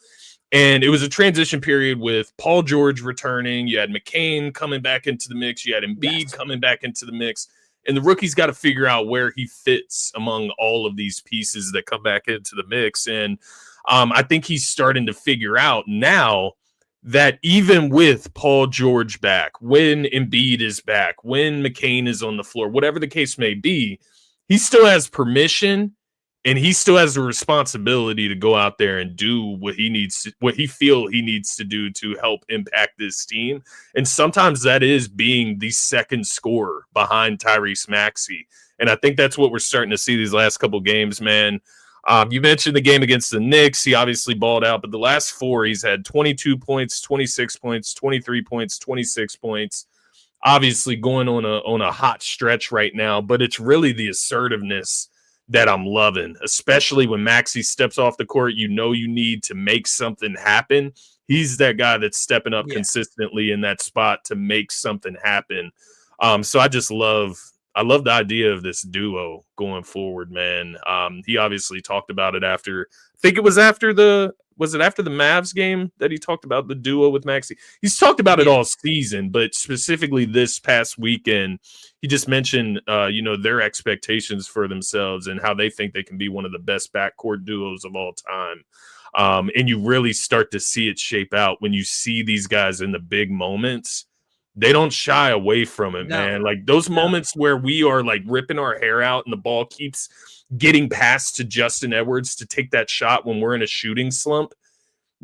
And it was a transition period with Paul George returning. You had McCain coming back into the mix. You had Embiid coming back into the mix. And the rookie's got to figure out where he fits among all of these pieces that come back into the mix. And I think he's starting to figure out now that even with Paul George back, when Embiid is back, when McCain is on the floor, whatever the case may be, he still has permission and he still has the responsibility to go out there and do what he feel he needs to do to help impact this team. And sometimes that is being the second scorer behind Tyrese Maxey. And I think that's what we're starting to see these last couple games, man. You mentioned the game against the Knicks. He obviously balled out, but the last 4, he's had 22 points, 26 points, 23 points, 26 points. Obviously going on a hot stretch right now, but it's really the assertiveness that I'm loving, especially when Maxey steps off the court. You know you need to make something happen. He's that guy that's stepping up consistently in that spot to make something happen. So I love the idea of this duo going forward, man. He obviously talked about it after, I think it was after the Mavs game that he talked about the duo with Maxey. He's talked about it all season, but specifically this past weekend, he just mentioned, their expectations for themselves and how they think they can be one of the best backcourt duos of all time. And you really start to see it shape out when you see these guys in the big moments. They don't shy away from it, man. Like those moments where we are like ripping our hair out and the ball keeps getting passed to Justin Edwards to take that shot when we're in a shooting slump.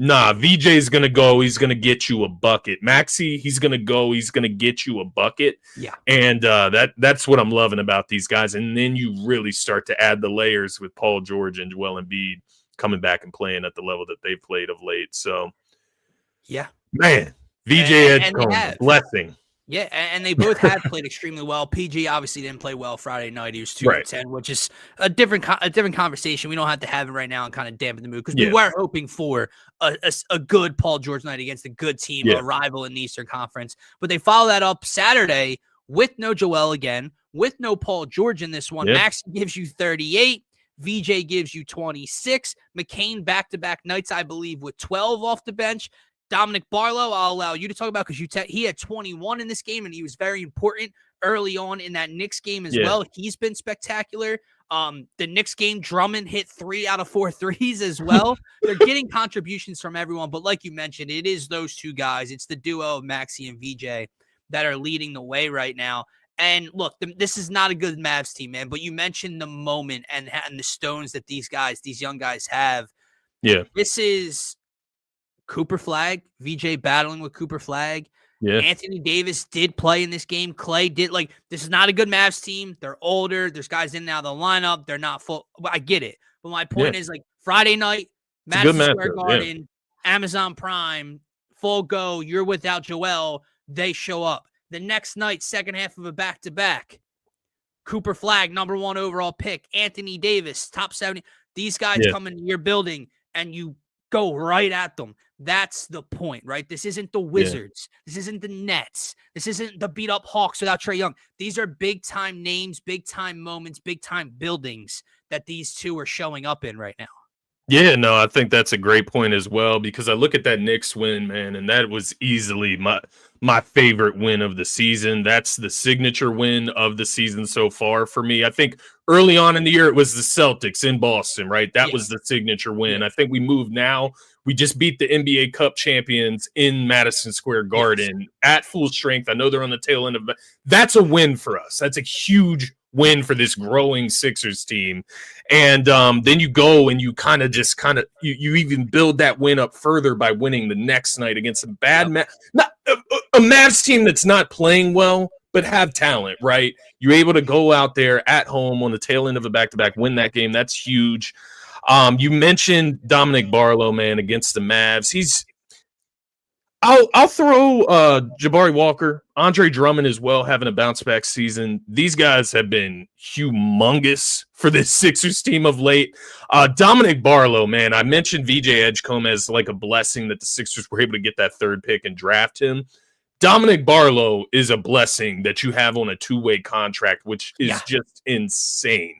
Nah, VJ's going to go. He's going to get you a bucket. Maxey, he's going to go. He's going to get you a bucket. Yeah. And that's what I'm loving about these guys. And then you really start to add the layers with Paul George and Joel Embiid coming back and playing at the level that they've played of late. So, yeah, man, VJ Edgecombe, blessing. Yeah, and they both had played extremely well. PG obviously didn't play well Friday night. He was 2 of 10, which is a different conversation. We don't have to have it right now and kind of dampen the mood because we were hoping for a good Paul George night against a good team, a rival in the Eastern Conference. But they follow that up Saturday with no Joel again, with no Paul George in this one. Max gives you 38. VJ gives you 26. McCain back-to-back nights, I believe, with 12 off the bench. Dominic Barlow, I'll allow you to talk about because he had 21 in this game, and he was very important early on in that Knicks game as well. He's been spectacular. The Knicks game, Drummond hit 3 out of 4 threes as well. They're getting contributions from everyone, but like you mentioned, it is those two guys. It's the duo of Maxey and VJ that are leading the way right now. And look, this is not a good Mavs team, man, but you mentioned the moment and the stones that these young guys have. Yeah. This is Cooper Flag, VJ battling with Cooper Flag. Yeah. Anthony Davis did play in this game. Clay did. Like, this is not a good Mavs team. They're older. There's guys in and out of the lineup. They're not full. I get it. But my point is, like, Friday night, Madison Square Garden, Amazon Prime, full go. You're without Joel. They show up. The next night, second half of a back-to-back, Cooper Flag, number 1 overall pick. Anthony Davis, top 70. These guys come into your building, and you go right at them. That's the point, right? This isn't the Wizards. This isn't the Nets. This isn't the beat-up Hawks without Trae Young. These are big-time names, big-time moments, big-time buildings that these two are showing up in right now. Yeah, no, I think that's a great point as well, because I look at that Knicks win, man, and that was easily my favorite win of the season. That's the signature win of the season so far for me. I think early on in the year, it was the Celtics in Boston, right? That was the signature win. I think we moved now. We just beat the NBA Cup champions in Madison Square Garden at full strength. I know they're on the tail end of it. That's a win for us. That's a huge win for this growing Sixers team. And then you go and you you even build that win up further by winning the next night against a bad not a Mavs team that's not playing well, but have talent, right? You're able to go out there at home on the tail end of a back-to-back, win that game. That's huge. You mentioned Dominic Barlow, man, against the Mavs. I'll throw Jabari Walker, Andre Drummond as well, having a bounce back season. These guys have been humongous for this Sixers team of late. Dominic Barlow, man, I mentioned VJ Edgecombe as like a blessing that the Sixers were able to get that 3rd pick and draft him. Dominic Barlow is a blessing that you have on a 2-way contract, which is just insane.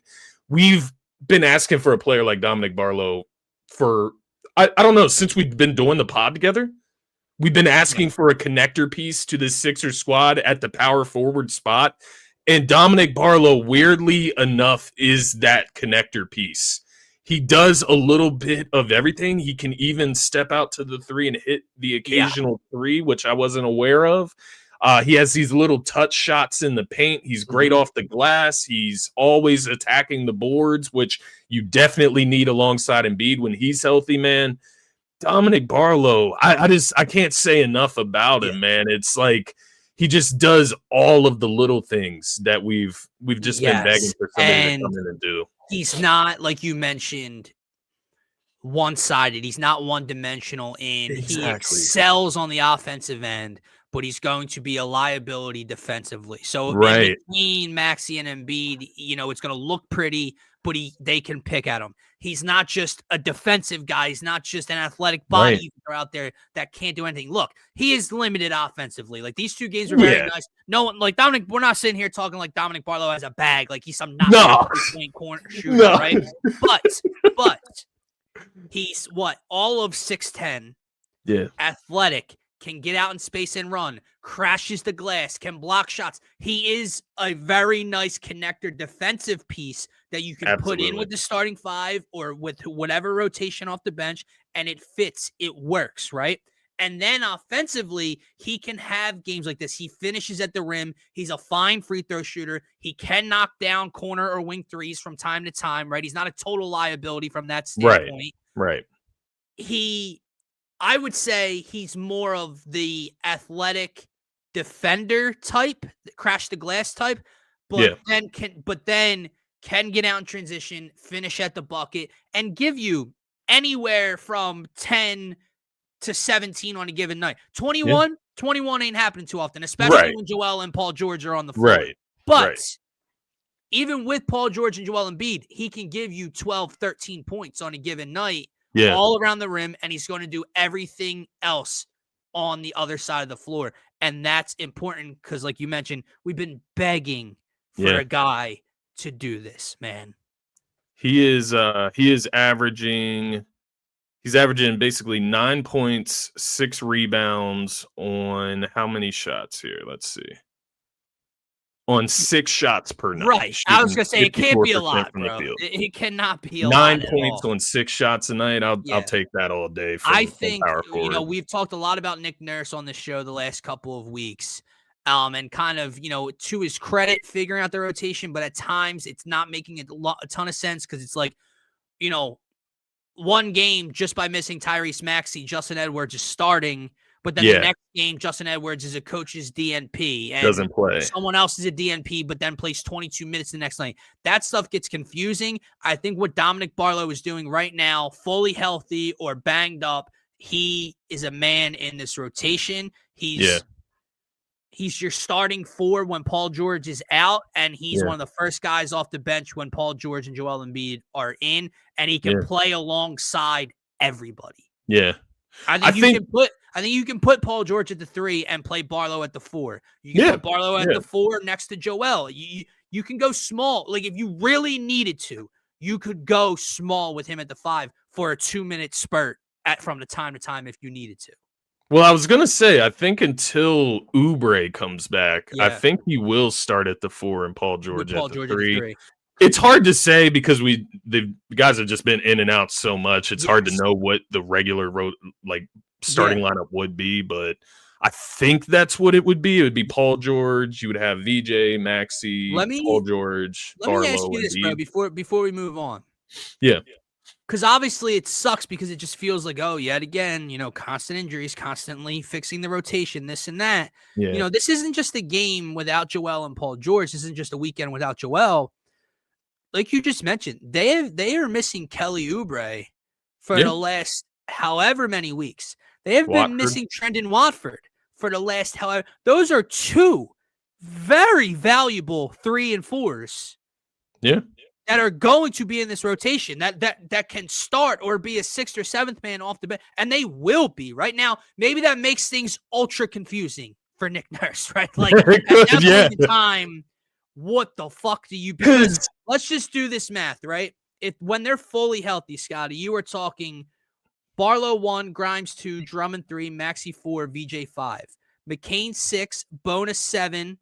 We've been asking for a player like Dominic Barlow for, I don't know, since we've been doing the pod together. We've been asking for a connector piece to the Sixers squad at the power forward spot. And Dominic Barlow, weirdly enough, is that connector piece. He does a little bit of everything. He can even step out to the 3 and hit the occasional 3, which I wasn't aware of. He has these little touch shots in the paint. He's great off the glass. He's always attacking the boards, which you definitely need alongside Embiid when he's healthy, man. Dominic Barlow, I can't say enough about him, man. It's like he just does all of the little things that we've just been begging for somebody to come in and do. He's not, like you mentioned, one-sided. He's not one-dimensional he excels on the offensive end, but he's going to be a liability defensively. So in between Maxey and Embiid, it's going to look pretty, but they can pick at him. He's not just a defensive guy. He's not just an athletic body out there that can't do anything. Look, he is limited offensively. Like, these 2 games are very nice. No one, like Dominic, we're not sitting here talking like Dominic Barlow has a bag, like he's some point corner shooter, right? But he's all of 6'10", athletic, can get out in space and run, crashes the glass, can block shots. He is a very nice connector defensive piece that you can put in with the starting 5 or with whatever rotation off the bench, and it fits. It works, right? And then offensively, he can have games like this. He finishes at the rim. He's a fine free throw shooter. He can knock down corner or wing threes from time to time, right? He's not a total liability from that standpoint. Right. I would say he's more of the athletic defender type, crash the glass type, but then can get out in transition, finish at the bucket, and give you anywhere from 10 to 17 on a given night. 21 ain't happening too often, especially when Joel and Paul George are on the floor. But even with Paul George and Joel Embiid, he can give you 12, 13 points on a given night. All around the rim, and he's going to do everything else on the other side of the floor. And that's important because, like you mentioned, we've been begging for a guy to do this, man. He is averaging. He's averaging basically 9 points, 6 rebounds on how many shots here? Let's see. On 6 shots per night. Right. I was gonna say it can't be a 54% lot, from the bro. field. It cannot be a 9 lot at points all. on 6 shots a night. I'll take that all day I from think, power forward. we've talked a lot about Nick Nurse on the show the last couple of weeks. And kind of, to his credit, figuring out the rotation, but at times it's not making a ton of sense because it's like, one game just by missing Tyrese Maxey, Justin Edwards is starting, but then the next game, Justin Edwards is a coach's DNP and doesn't play. Someone else is a DNP, but then plays 22 minutes the next night. That stuff gets confusing. I think what Dominic Barlow is doing right now, fully healthy or banged up, he is a man in this rotation. He's your starting 4 when Paul George is out, and he's one of the first guys off the bench when Paul George and Joel Embiid are in, and he can play alongside everybody. Yeah. I think you can put Paul George at the 3 and play Barlow at the 4. You can put Barlow at the 4 next to Joel. You can go small. Like, if you really needed to, you could go small with him at the 5 for a 2-minute spurt from the time to time if you needed to. Well, I was going to say, I think until Oubre comes back, I think he will start at the 4 and Paul George at the 3. It's hard to say because the guys have just been in and out so much. It's hard to know what the regular starting lineup would be, but I think that's what it would be. It would be Paul George. You would have VJ, Maxey, Paul George, Barlow. Let me ask you this, bro, before we move on. Yeah. Because obviously it sucks because it just feels like, yet again, constant injuries, constantly fixing the rotation, this and that. Yeah. This isn't just a game without Joel and Paul George. This isn't just a weekend without Joel. Like you just mentioned, they are missing Kelly Oubre for the last however many weeks. They have been missing Trendon Watford for the last however. Those are 2 very valuable 3 and 4s. Yeah. That are going to be in this rotation that can start or be a 6th or 7th man off the bench, and they will be right now. Maybe that makes things ultra confusing for Nick Nurse, right? Like at that point in time, what the fuck do you? Because let's just do this math, right? When they're fully healthy, Scotty, you are talking Barlow 1, Grimes 2, Drummond 3, Maxey 4, VJ 5, McCain 6, Bonus 7.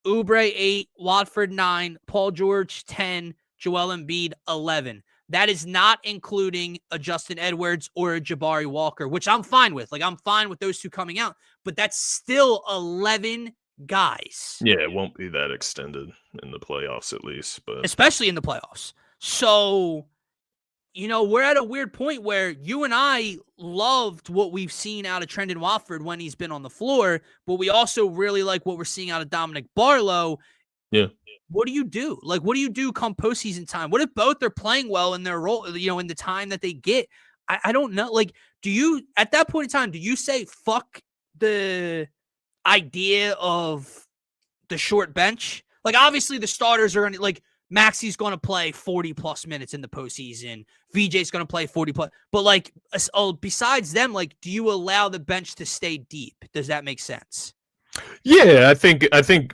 Oubre 8, Watford 9, Paul George 10, Joel Embiid 11. That is not including a Justin Edwards or a Jabari Walker, which I'm fine with. Like, I'm fine with those 2 coming out, but that's still 11 guys. Yeah, it won't be that extended in the playoffs at least, but especially in the playoffs. So, we're at a weird point where you and I loved what we've seen out of Trendon Watford when he's been on the floor, but we also really like what we're seeing out of Dominic Barlow. Yeah. What do you do? Like, what do you do come postseason time? What if both are playing well in their role, in the time that they get? I don't know. Like, do you, at that point in time, do you say fuck the idea of the short bench? Like, obviously the starters are going to, like, Maxey's going to play 40-plus minutes in the postseason. VJ's going to play 40-plus. But, like, besides them, like, do you allow the bench to stay deep? Does that make sense? Yeah, I think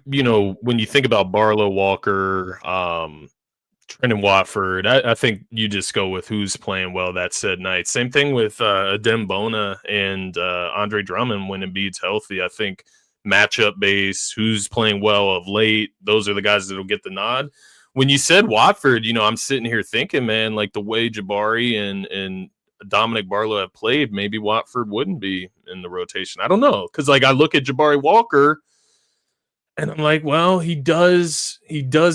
when you think about Barlow, Walker, Trendon Watford, I think you just go with who's playing well that said night. Same thing with Adem Bona and Andre Drummond when Embiid's healthy. I think matchup base, who's playing well of late, those are the guys that will get the nod. When you said Watford, I'm sitting here thinking, man, like the way Jabari and Dominic Barlow have played, maybe Watford wouldn't be in the rotation. I don't know. Because, like, I look at Jabari Walker and I'm like, well, he does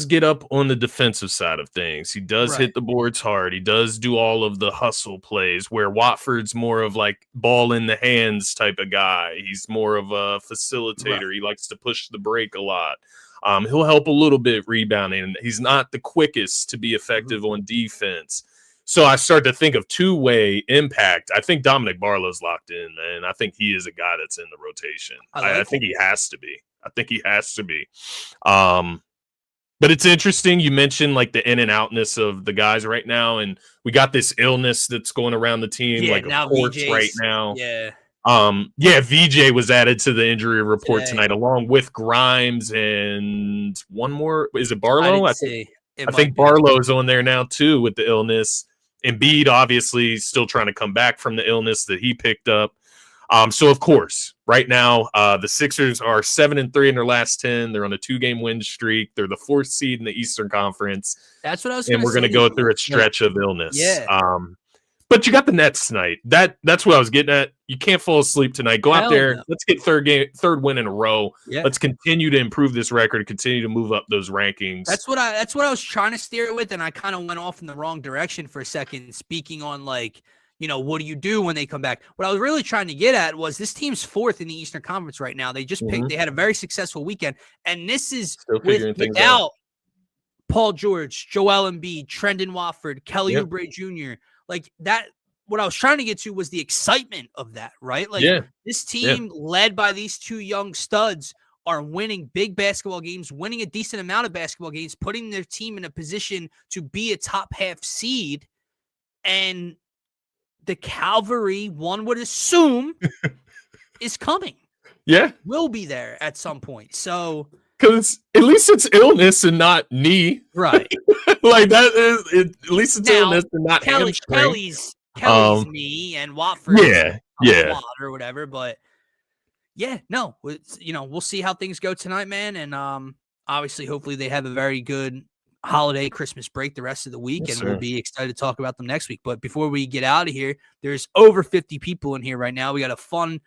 get up on the defensive side of things. He does hit the boards hard. He does do all of the hustle plays where Watford's more of like ball in the hands type of guy. He's more of a facilitator. Right. He likes to push the break a lot. He'll help a little bit rebounding. He's not the quickest to be effective on defense. So I start to think of two-way impact. I think Dominic Barlow's locked in, and I think he is a guy that's in the rotation. I think he has to be. But it's interesting. You mentioned like the in and outness of the guys right now, and we got this illness that's going around the team, like a corpse right now. VJ was added to the injury report tonight, along with Grimes and one more. Is it Barlow? I think I think Barlow's on there now too with the illness. Embiid obviously still trying to come back from the illness that he picked up. So of course, right now the Sixers are 7-3 in their last 10. They're on a 2-game win streak. They're the 4th seed in the Eastern Conference. That's what I was. And we're going to go through a stretch of illness. Yeah. But you got the Nets tonight. That's what I was getting at. You can't fall asleep tonight. Go out there. No. Let's get third win in a row. Yeah. Let's continue to improve this record. Continue to move up those rankings. That's what I was trying to steer it with, and I kind of went off in the wrong direction for a second. Speaking on what do you do when they come back? What I was really trying to get at was this team's 4th in the Eastern Conference right now. They just picked. They had a very successful weekend, and this is without Paul George, Joel Embiid, Trendon Watford, Kelly Oubre Jr. Like that, what I was trying to get to was the excitement of that, right? This team led by these 2 young studs are winning big basketball games, winning a decent amount of basketball games, putting their team in a position to be a top half seed. And the cavalry, one would assume, is coming. Yeah. Will be there at some point. So, because at least it's illness and not knee. Right. Like that is at least it's illness and not hamstring. Kelly's knee and Watford or whatever, but we'll see how things go tonight, man. And obviously hopefully they have a very good holiday Christmas break the rest of the week, and we'll be excited to talk about them next week. But before we get out of here, there's over 50 people in here right now. We got a fun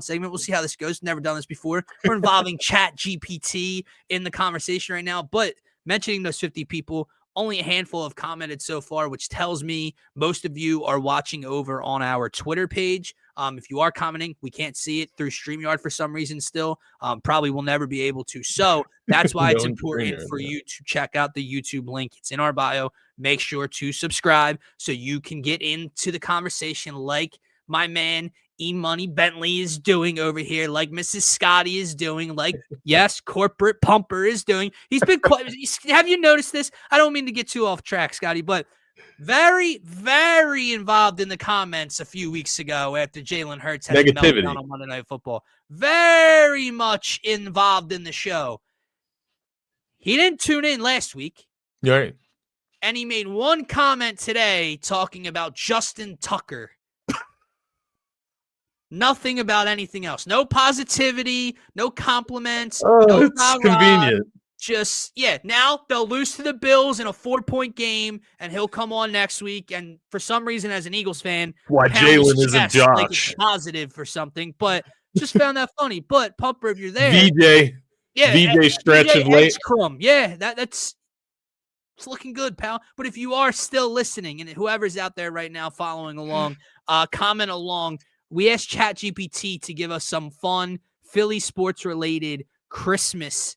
segment. We'll see how this goes. Never done this before. We're involving Chat GPT in the conversation right now, but mentioning those 50 people, only a handful have commented so far, which tells me most of you are watching over on our Twitter page. If you are commenting, we can't see it through StreamYard for some reason still. Probably will never be able to. So that's why it's important for you to check out the YouTube link. It's in our bio. Make sure to subscribe so you can get into the conversation like my man E-Money Bentley is doing over here, like Mrs. Scotty is doing, like, yes, Corporate Pumper is doing. He's been quite, have you noticed this? I don't mean to get too off track, Scotty, but very, very involved in the comments a few weeks ago after Jalen Hurts had a meltdown on Monday Night Football. Very much involved in the show. He didn't tune in last week. Right. And he made one comment today talking about Justin Tucker. Nothing about anything else. No positivity, no compliments. No it's convenient. Just, now they'll lose to the Bills in a 4-point game, and he'll come on next week. And for some reason, as an Eagles fan, why Jalen isn't Josh? Like it's positive for something, but just found that funny. But Pumper, if you're there, VJ stretch of late. Crumb. Yeah, it's looking good, pal. But if you are still listening, and whoever's out there right now following along, comment along. We asked ChatGPT to give us some fun Philly sports-related Christmas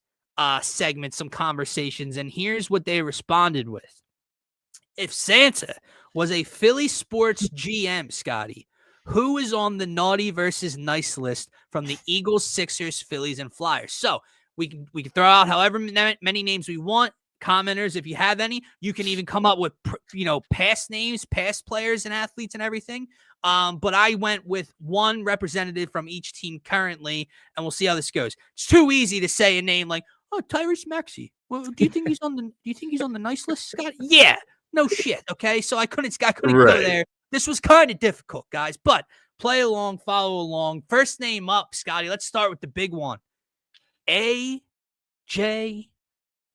segments, some conversations, and here's what they responded with. If Santa was a Philly sports GM, Scotty, who is on the naughty versus nice list from the Eagles, Sixers, Phillies, and Flyers? So we can throw out however many names we want. Commenters, if you have any, you can even come up with past names, past players and athletes and everything. But I went with one representative from each team currently, and we'll see how this goes. It's too easy to say a name like, Tyrese Maxey. Well, do you think he's on the nice list, Scott? Yeah, no shit. Okay, so I couldn't go there. This was kind of difficult, guys. But play along, follow along. First name up, Scotty. Let's start with the big one. A.J.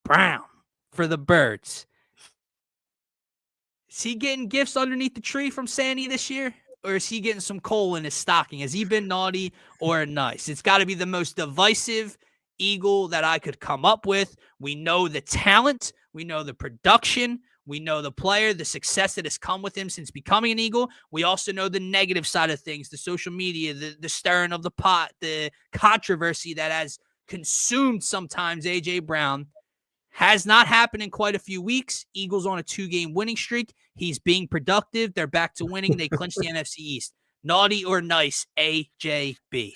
Brown for the Birds. Is he getting gifts underneath the tree from Sandy this year? Or is he getting some coal in his stocking? Has he been naughty or nice? It's got to be the most divisive Eagle that I could come up with. We know the talent. We know the production. We know the player, the success that has come with him since becoming an Eagle. We also know the negative side of things, the social media, the stirring of the pot, the controversy that has consumed sometimes A.J. Brown. Has not happened in quite a few weeks. Eagles on a 2-game winning streak. He's being productive. They're back to winning. They clinched the NFC East. Naughty or nice, AJB?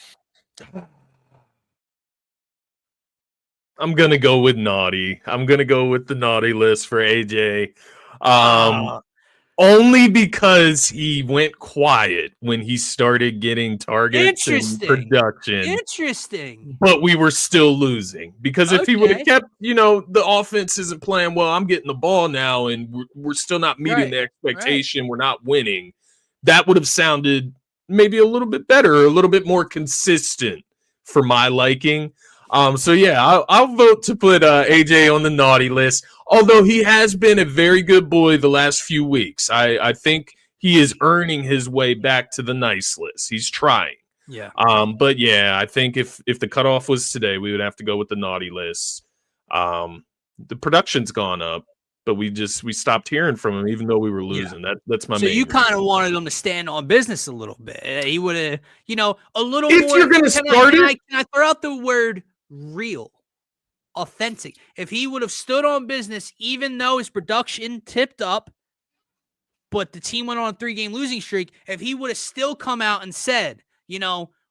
I'm going to go with naughty. I'm going to go with the naughty list for AJ. Only because he went quiet when he started getting targets and production. Interesting. But we were still losing because if he would have kept, the offense isn't playing well, I'm getting the ball now and we're still not meeting the expectation. We're not winning. That would have sounded maybe a little bit better, a little bit more consistent for my liking. So yeah, I'll vote to put AJ on the naughty list. Although he has been a very good boy the last few weeks, I think he is earning his way back to the nice list. He's trying. Yeah. But yeah, I think if the cutoff was today, we would have to go with the naughty list. The production's gone up, but we stopped hearing from him, even though we were losing. That's my. So you kind of wanted him to stand on business a little bit. He would have, a little if more. If you're gonna start it, can I throw out the word real, authentic? If he would have stood on business, even though his production tipped up, but the team went on a 3-game losing streak, if he would have still come out and said,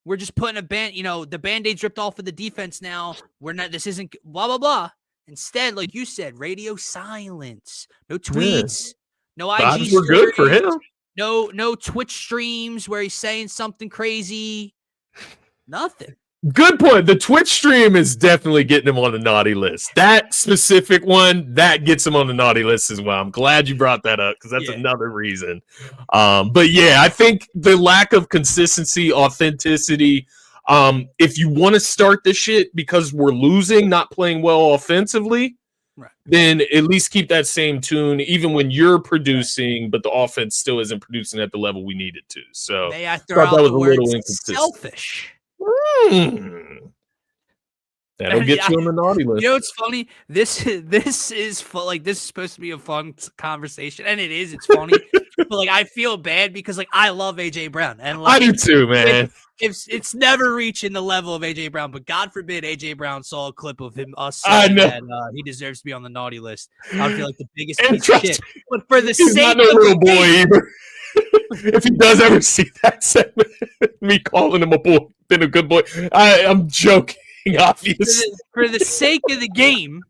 we're just putting the Band-Aids ripped off of the defense now. We're not, this isn't blah, blah, blah. Instead, like you said, radio silence, no tweets, no IG stories. We're good for him. No Twitch streams where he's saying something crazy. Nothing. Good point. The Twitch stream is definitely getting him on the naughty list. That specific one, that gets him on the naughty list as well. I'm glad you brought that up because that's another reason. But yeah, I think the lack of consistency, authenticity, if you want to start this shit because we're losing, not playing well offensively, then at least keep that same tune even when you're producing, but the offense still isn't producing at the level we need it to. So may I throw out the word selfish? That'll get you on the naughty list. It's funny. This is supposed to be a fun conversation, and it is. It's funny, but I feel bad because I love AJ Brown, and I do too, man. It's never reaching the level of AJ Brown, but God forbid AJ Brown saw a clip of us saying that he deserves to be on the naughty list. I would feel like the biggest piece of shit. But for the sake of the little boy either. If he does ever see that segment, me calling him a boy, been a good boy, I'm joking. Obviously, for the sake of the game,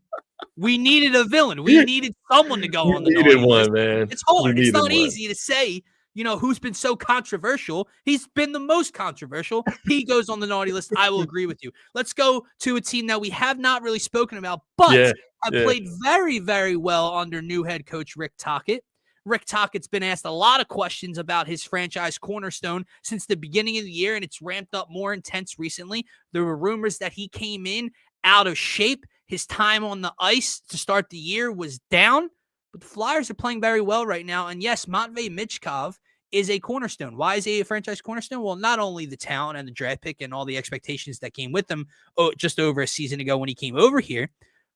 we needed a villain. We needed someone to go on the naughty list. Man. It's hard. It's not easy to say. Who's been so controversial? He's been the most controversial. He goes on the naughty list. I will agree with you. Let's go to a team that we have not really spoken about, but have played very, very well under new head coach Rick Tocchet. Rick Tockett's been asked a lot of questions about his franchise cornerstone since the beginning of the year, and it's ramped up more intense recently. There were rumors that he came in out of shape. His time on the ice to start the year was down, but the Flyers are playing very well right now. And yes, Matvei Michkov is a cornerstone. Why is he a franchise cornerstone? Well, not only the talent and the draft pick and all the expectations that came with him just over a season ago when he came over here,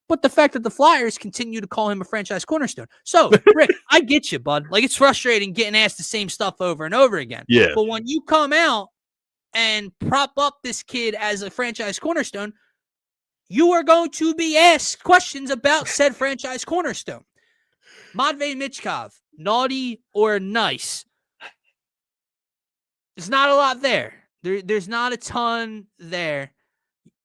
but the fact that the Flyers continue to call him a franchise cornerstone. So, Rick, I get you, bud. It's frustrating getting asked the same stuff over and over again. Yeah. But when you come out and prop up this kid as a franchise cornerstone, you are going to be asked questions about said franchise cornerstone. Matvei Michkov, naughty or nice? There's not a lot there. There's not a ton there.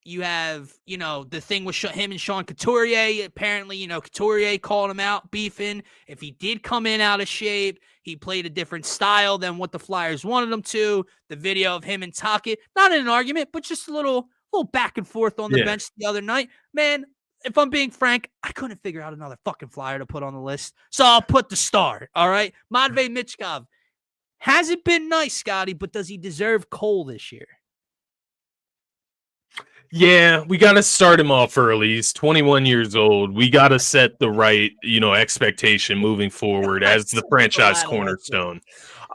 You have, the thing with him and Sean Couturier. Apparently, Couturier called him out, beefing. If he did come in out of shape, he played a different style than what the Flyers wanted him to. The video of him and Tocchet, not in an argument, but just a little back and forth on the bench the other night. Man, if I'm being frank, I couldn't figure out another fucking Flyer to put on the list. So I'll put the star, all right? Matvei Michkov. Hasn't been nice, Scotty, but does he deserve Cole this year? Yeah, we got to start him off early. He's 21 years old. We got to set the right, expectation moving forward as the franchise cornerstone.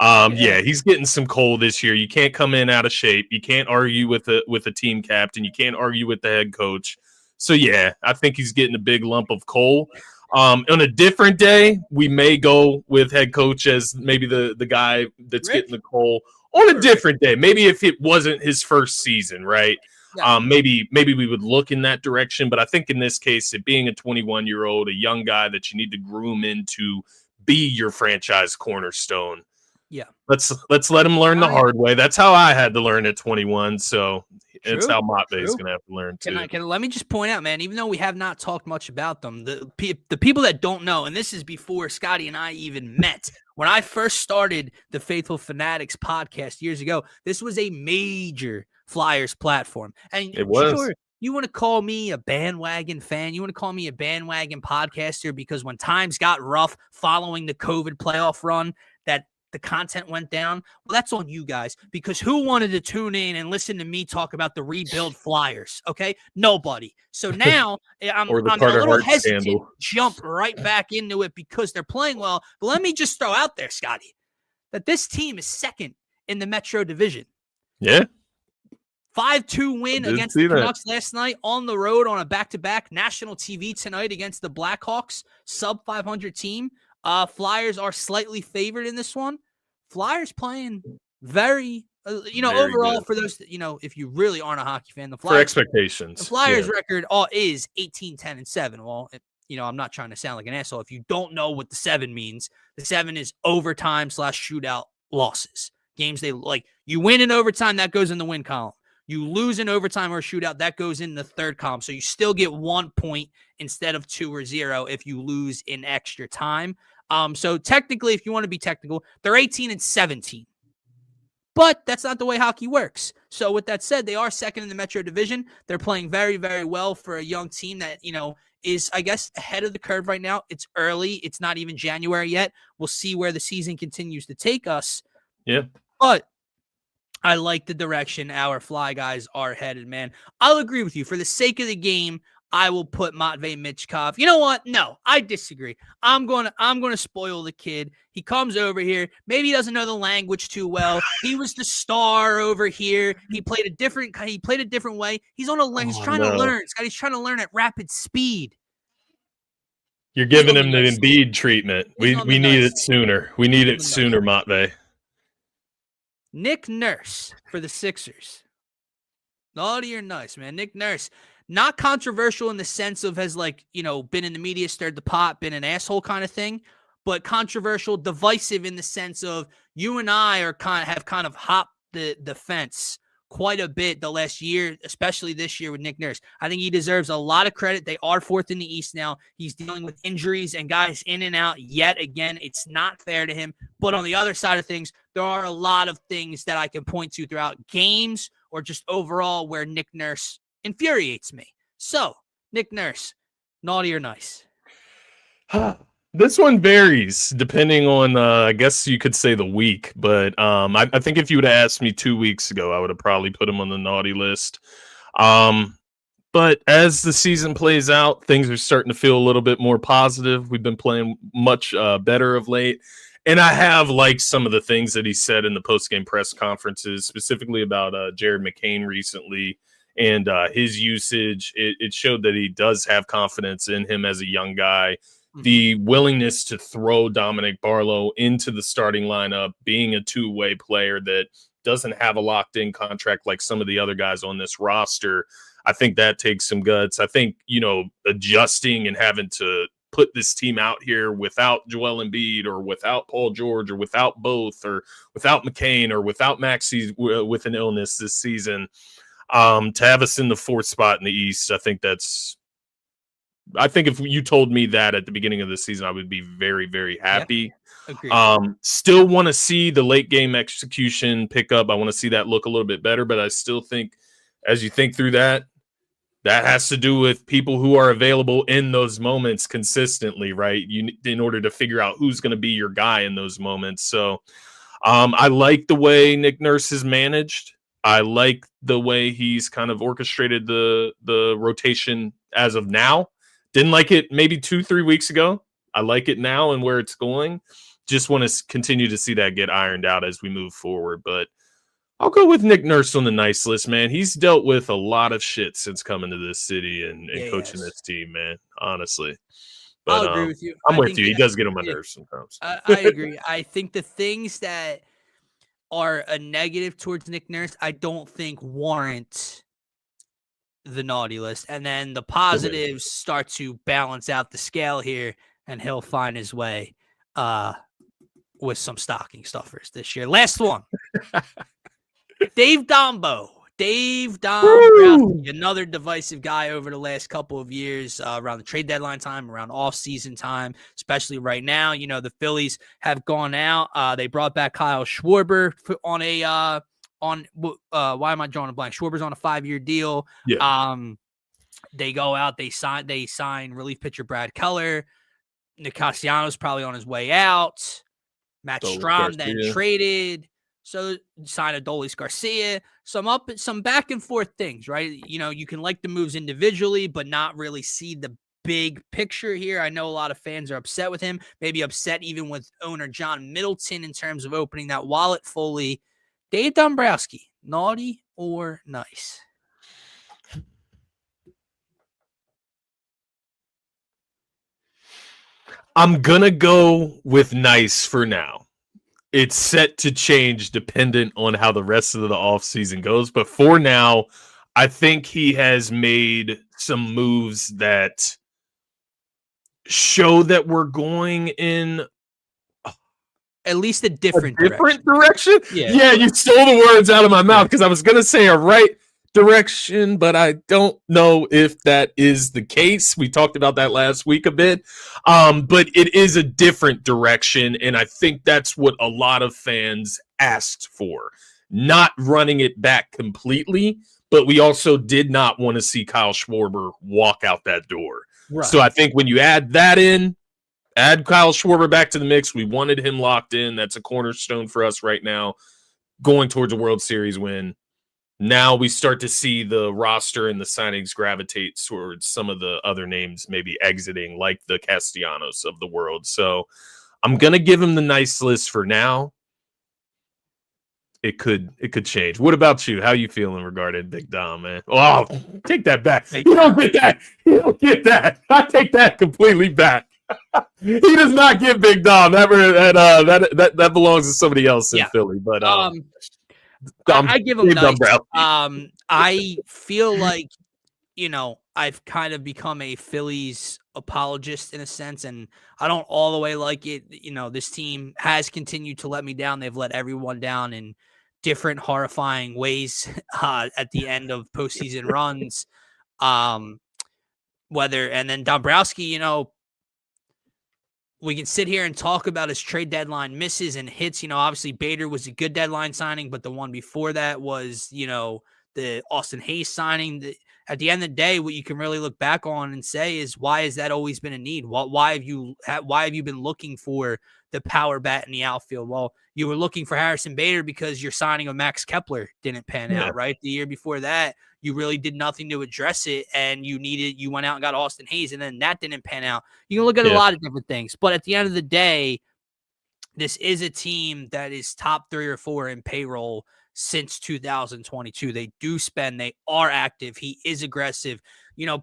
Yeah, he's getting some coal this year. You can't come in out of shape. You can't argue with a team captain. You can't argue with the head coach. So yeah, I think he's getting a big lump of coal. On a different day, we may go with head coach as maybe the guy that's getting the coal. On a different day, maybe if it wasn't his first season, right? Yeah. Maybe we would look in that direction. But I think in this case, it being a 21-year-old, a young guy that you need to groom into be your franchise cornerstone. Yeah. Let's let him learn the hard way. That's how I had to learn at 21. So it's how Motte is going to have to learn too. Let me just point out, man, even though we have not talked much about them, the people that don't know, and this is before Scotty and I even met, when I first started the Phaithful Phanatics podcast years ago, this was a major Flyers platform. And it was. Sure, you want to call me a bandwagon fan, you want to call me a bandwagon podcaster because when times got rough following the COVID playoff run, that the content went down. Well, that's on you guys, because who wanted to tune in and listen to me talk about the rebuild Flyers? Okay, nobody. So now I'm a little hesitant to jump right back into it because they're playing well. But let me just throw out there, Scotty, that this team is second in the Metro Division. Yeah. 5-2 win against the Canucks last night on the road on a back-to-back. National TV tonight against the Blackhawks, sub 500 team. Flyers are slightly favored in this one. Flyers playing very, very overall good. For those, if you really aren't a hockey fan, the Flyers, for expectations, the Flyers record is 18-10-7. Well, I'm not trying to sound like an asshole. If you don't know what the 7 means, the 7 is overtime / shootout losses. Games they like, you win in overtime, that goes in the win column. You lose in overtime or shootout, that goes in the third column. So you still get 1 point instead of 2 or 0 if you lose in extra time. So technically, if you want to be technical, they're 18-17. But that's not the way hockey works. So with that said, they are second in the Metro Division. They're playing very, very well for a young team that, is, I guess, ahead of the curve right now. It's early. It's not even January yet. We'll see where the season continues to take us. Yeah. But I like the direction our Fly guys are headed, man. I'll agree with you. For the sake of the game, I will put Matvei Michkov. You know what? No, I disagree. I'm gonna spoil the kid. He comes over here. Maybe he doesn't know the language too well. He was the star over here. He played a different way. He's on a he's trying to learn. Scott, he's trying to learn at rapid speed. You're giving him the Embiid treatment. We need it sooner. We need it sooner, Matvei. Nick Nurse for the Sixers. Naughty or nice, man. Nick Nurse. Not controversial in the sense of has been in the media, stirred the pot, been an asshole kind of thing, but controversial, divisive in the sense of you and I have kind of hopped the fence quite a bit the last year, especially this year with Nick Nurse. I think he deserves a lot of credit. They are fourth in the East now. He's dealing with injuries and guys in and out yet again. It's not fair to him. But on the other side of things, there are a lot of things that I can point to throughout games or just overall where Nick Nurse infuriates me. So, Nick Nurse, naughty or nice? This one varies depending on, I guess you could say the week. But I think if you would have asked me 2 weeks ago, I would have probably put him on the naughty list. But as the season plays out, things are starting to feel a little bit more positive. We've been playing much better of late. And I have liked some of the things that he said in the post-game press conferences, specifically about Jared McCain recently. And his usage, it showed that he does have confidence in him as a young guy. The willingness to throw Dominic Barlow into the starting lineup, being a two-way player that doesn't have a locked-in contract like some of the other guys on this roster, I think that takes some guts. I think, adjusting and having to put this team out here without Joel Embiid or without Paul George or without both or without McCain or without Maxey with an illness this season, to have us in the 4th spot in the East, I think if you told me that at the beginning of the season, I would be very, very happy. Agreed. Still want to see the late game execution pick up. I want to see that look a little bit better, but I still think as you think through that has to do with people who are available in those moments consistently, right? In order to figure out who's going to be your guy in those moments. So I like the way Nick Nurse is managed. I like the way he's kind of orchestrated the rotation as of now. Didn't like it maybe 2-3 weeks ago. I like it now and where it's going. Just want to continue to see that get ironed out as we move forward. But I'll go with Nick Nurse on the nice list, man. He's dealt with a lot of shit since coming to this city and coaching this team, man, honestly. But I'll agree with you. I'm with you. He does get on my nerves sometimes. I agree. I think the things that are a negative towards Nick Nurse, I don't think warrant the naughty list. And then the positives start to balance out the scale here, and he'll find his way with some stocking stuffers this year. Last one. Dave Dombo. Dave Dombrowski, another divisive guy over the last couple of years around the trade deadline time, around off-season time, especially right now. You know, the Phillies have gone out. They brought back Kyle Schwarber on why am I drawing a blank? Schwarber's on a 5-year deal. Yeah. They go out, they sign relief pitcher Brad Keller. Nick Castellanos probably on his way out. Matt Strahm then traded. So sign Adolis Garcia, some back and forth things, right? You know, you can like the moves individually, but not really see the big picture here. I know a lot of fans are upset with him, maybe upset even with owner John Middleton in terms of opening that wallet fully. Dave Dombrowski, naughty or nice? I'm gonna go with nice for now. It's set to change dependent on how the rest of the offseason goes. But for now, I think he has made some moves that show that we're going in at least a different direction. Yeah, you stole the words out of my mouth because I was going to say a right direction, but I don't know if that is the case. We talked about that last week a bit, but it is a different direction, and I think that's what a lot of fans asked for. Not running it back completely, but we also did not want to see Kyle Schwarber walk out that door. Right. So I think when you add that in, add Kyle Schwarber back to the mix, we wanted him locked in. That's a cornerstone for us right now, going towards a World Series win. Now we start to see the roster and the signings gravitate towards some of the other names maybe exiting, like the Castellanos of the world. So I'm going to give him the nice list for now. It could change. What about you? How you feeling regarding Big Dom, man? Oh, take that back. You don't get that. You don't get that. I take that completely back. He does not get Big Dom. That belongs to somebody else in Philly. But I give him nice. I feel like, you know, I've kind of become a Phillies apologist in a sense, and I don't all the way like it. You know, this team has continued to let me down. They've let everyone down in different horrifying ways at the end of postseason runs. And then Dombrowski, you know, we can sit here and talk about his trade deadline misses and hits. You know, obviously Bader was a good deadline signing, but the one before that was, you know, the Austin Hayes signing. At the end of the day, what you can really look back on and say is, why has that always been a need? Why have you been looking for the power bat in the outfield? Well, you were looking for Harrison Bader because your signing of Max Kepler didn't pan out, right? The year before that, you really did nothing to address it, and you went out and got Austin Hayes, and then that didn't pan out. You can look at a lot of different things, but at the end of the day, this is a team that is top 3 or 4 in payroll since 2022. They do spend. They are active. He is aggressive. You know,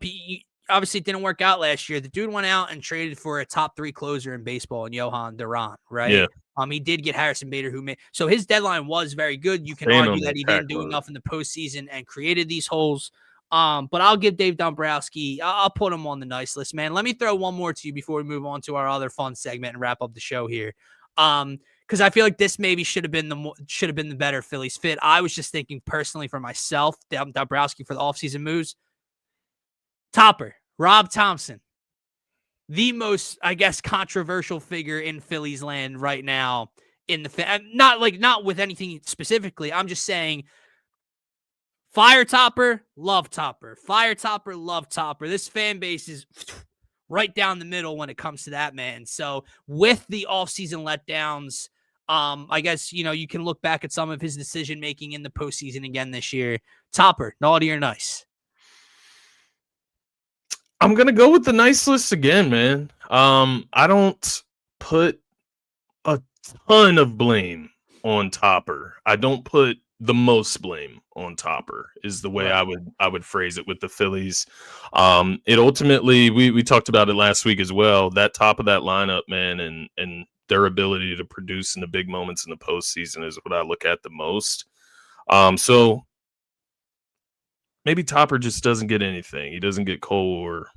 obviously it didn't work out last year. The dude went out and traded for a top 3 closer in baseball in Johan Duran, right? Yeah. He did get Harrison Bader, so his deadline was very good. You can argue that he didn't do enough in the postseason and created these holes. But I'll give Dave Dombrowski, I'll put him on the nice list, man. Let me throw one more to you before we move on to our other fun segment and wrap up the show here. Because I feel like this maybe should have been the better Phillies fit. I was just thinking personally for myself, Dombrowski for the offseason moves. Topper, Rob Thompson, the most, I guess, controversial figure in Phillies land right now. Not with anything specifically. I'm just saying, fire Topper, love Topper. Fire Topper, love Topper. This fan base is right down the middle when it comes to that, man. So with the offseason letdowns, I guess, you know, you can look back at some of his decision-making in the postseason again this year. Topper, naughty or nice? I'm going to go with the nice list again, man. I don't put a ton of blame on Topper. I don't put the most blame on Topper is the way I would phrase it with the Phillies. It ultimately, we talked about it last week as well, that top of that lineup, man, and their ability to produce in the big moments in the postseason is what I look at the most. So maybe Topper just doesn't get anything. He doesn't get coal or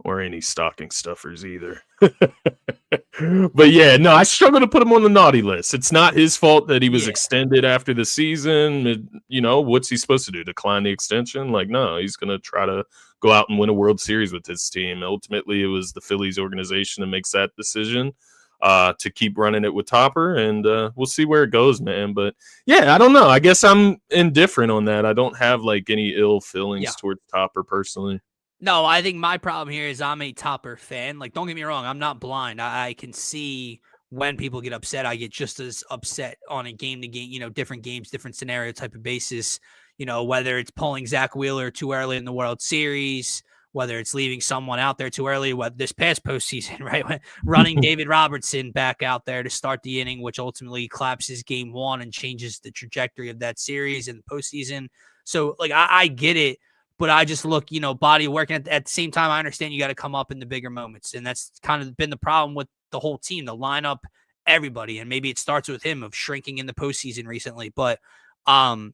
or any stocking stuffers either. But yeah, no, I struggle to put him on the naughty list. It's not his fault that he was extended after the season. What's he supposed to do? Decline the extension? Like, no, he's going to try to go out and win a World Series with his team. Ultimately, it was the Phillies organization that makes that decision to keep running it with Topper, and we'll see where it goes, man. But yeah, I don't know. I guess I'm indifferent on that. I don't have like any ill feelings towards Topper personally. No, I think my problem here is I'm a Topper fan. Like, don't get me wrong, I'm not blind. I can see when people get upset. I get just as upset on a game-to-game, different games, different scenario type of basis. Whether it's pulling Zach Wheeler too early in the World Series, whether it's leaving someone out there too early, this past postseason, right? Running David Robertson back out there to start the inning, which ultimately collapses game one and changes the trajectory of that series in the postseason. So, like, I get it. But I just look, body of work. And at the same time, I understand you got to come up in the bigger moments. And that's kind of been the problem with the whole team, the lineup, everybody. And maybe it starts with him of shrinking in the postseason recently. But, I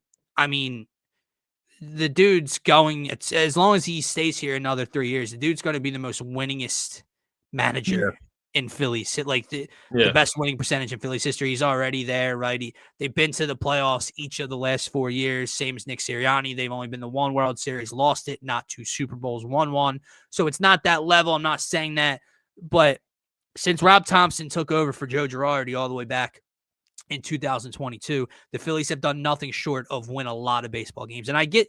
mean, the dude's going, as long as he stays here another 3 years, the dude's going to be the most winningest manager in Phillies. Like the best winning percentage in Phillies history. He's already there, right? They've been to the playoffs each of the last 4 years, same as Nick Sirianni. They've only been to one World Series, lost it, not 2 Super Bowls, won one. So it's not that level. I'm not saying that. But since Rob Thompson took over for Joe Girardi all the way back in 2022, the Phillies have done nothing short of win a lot of baseball games. And I get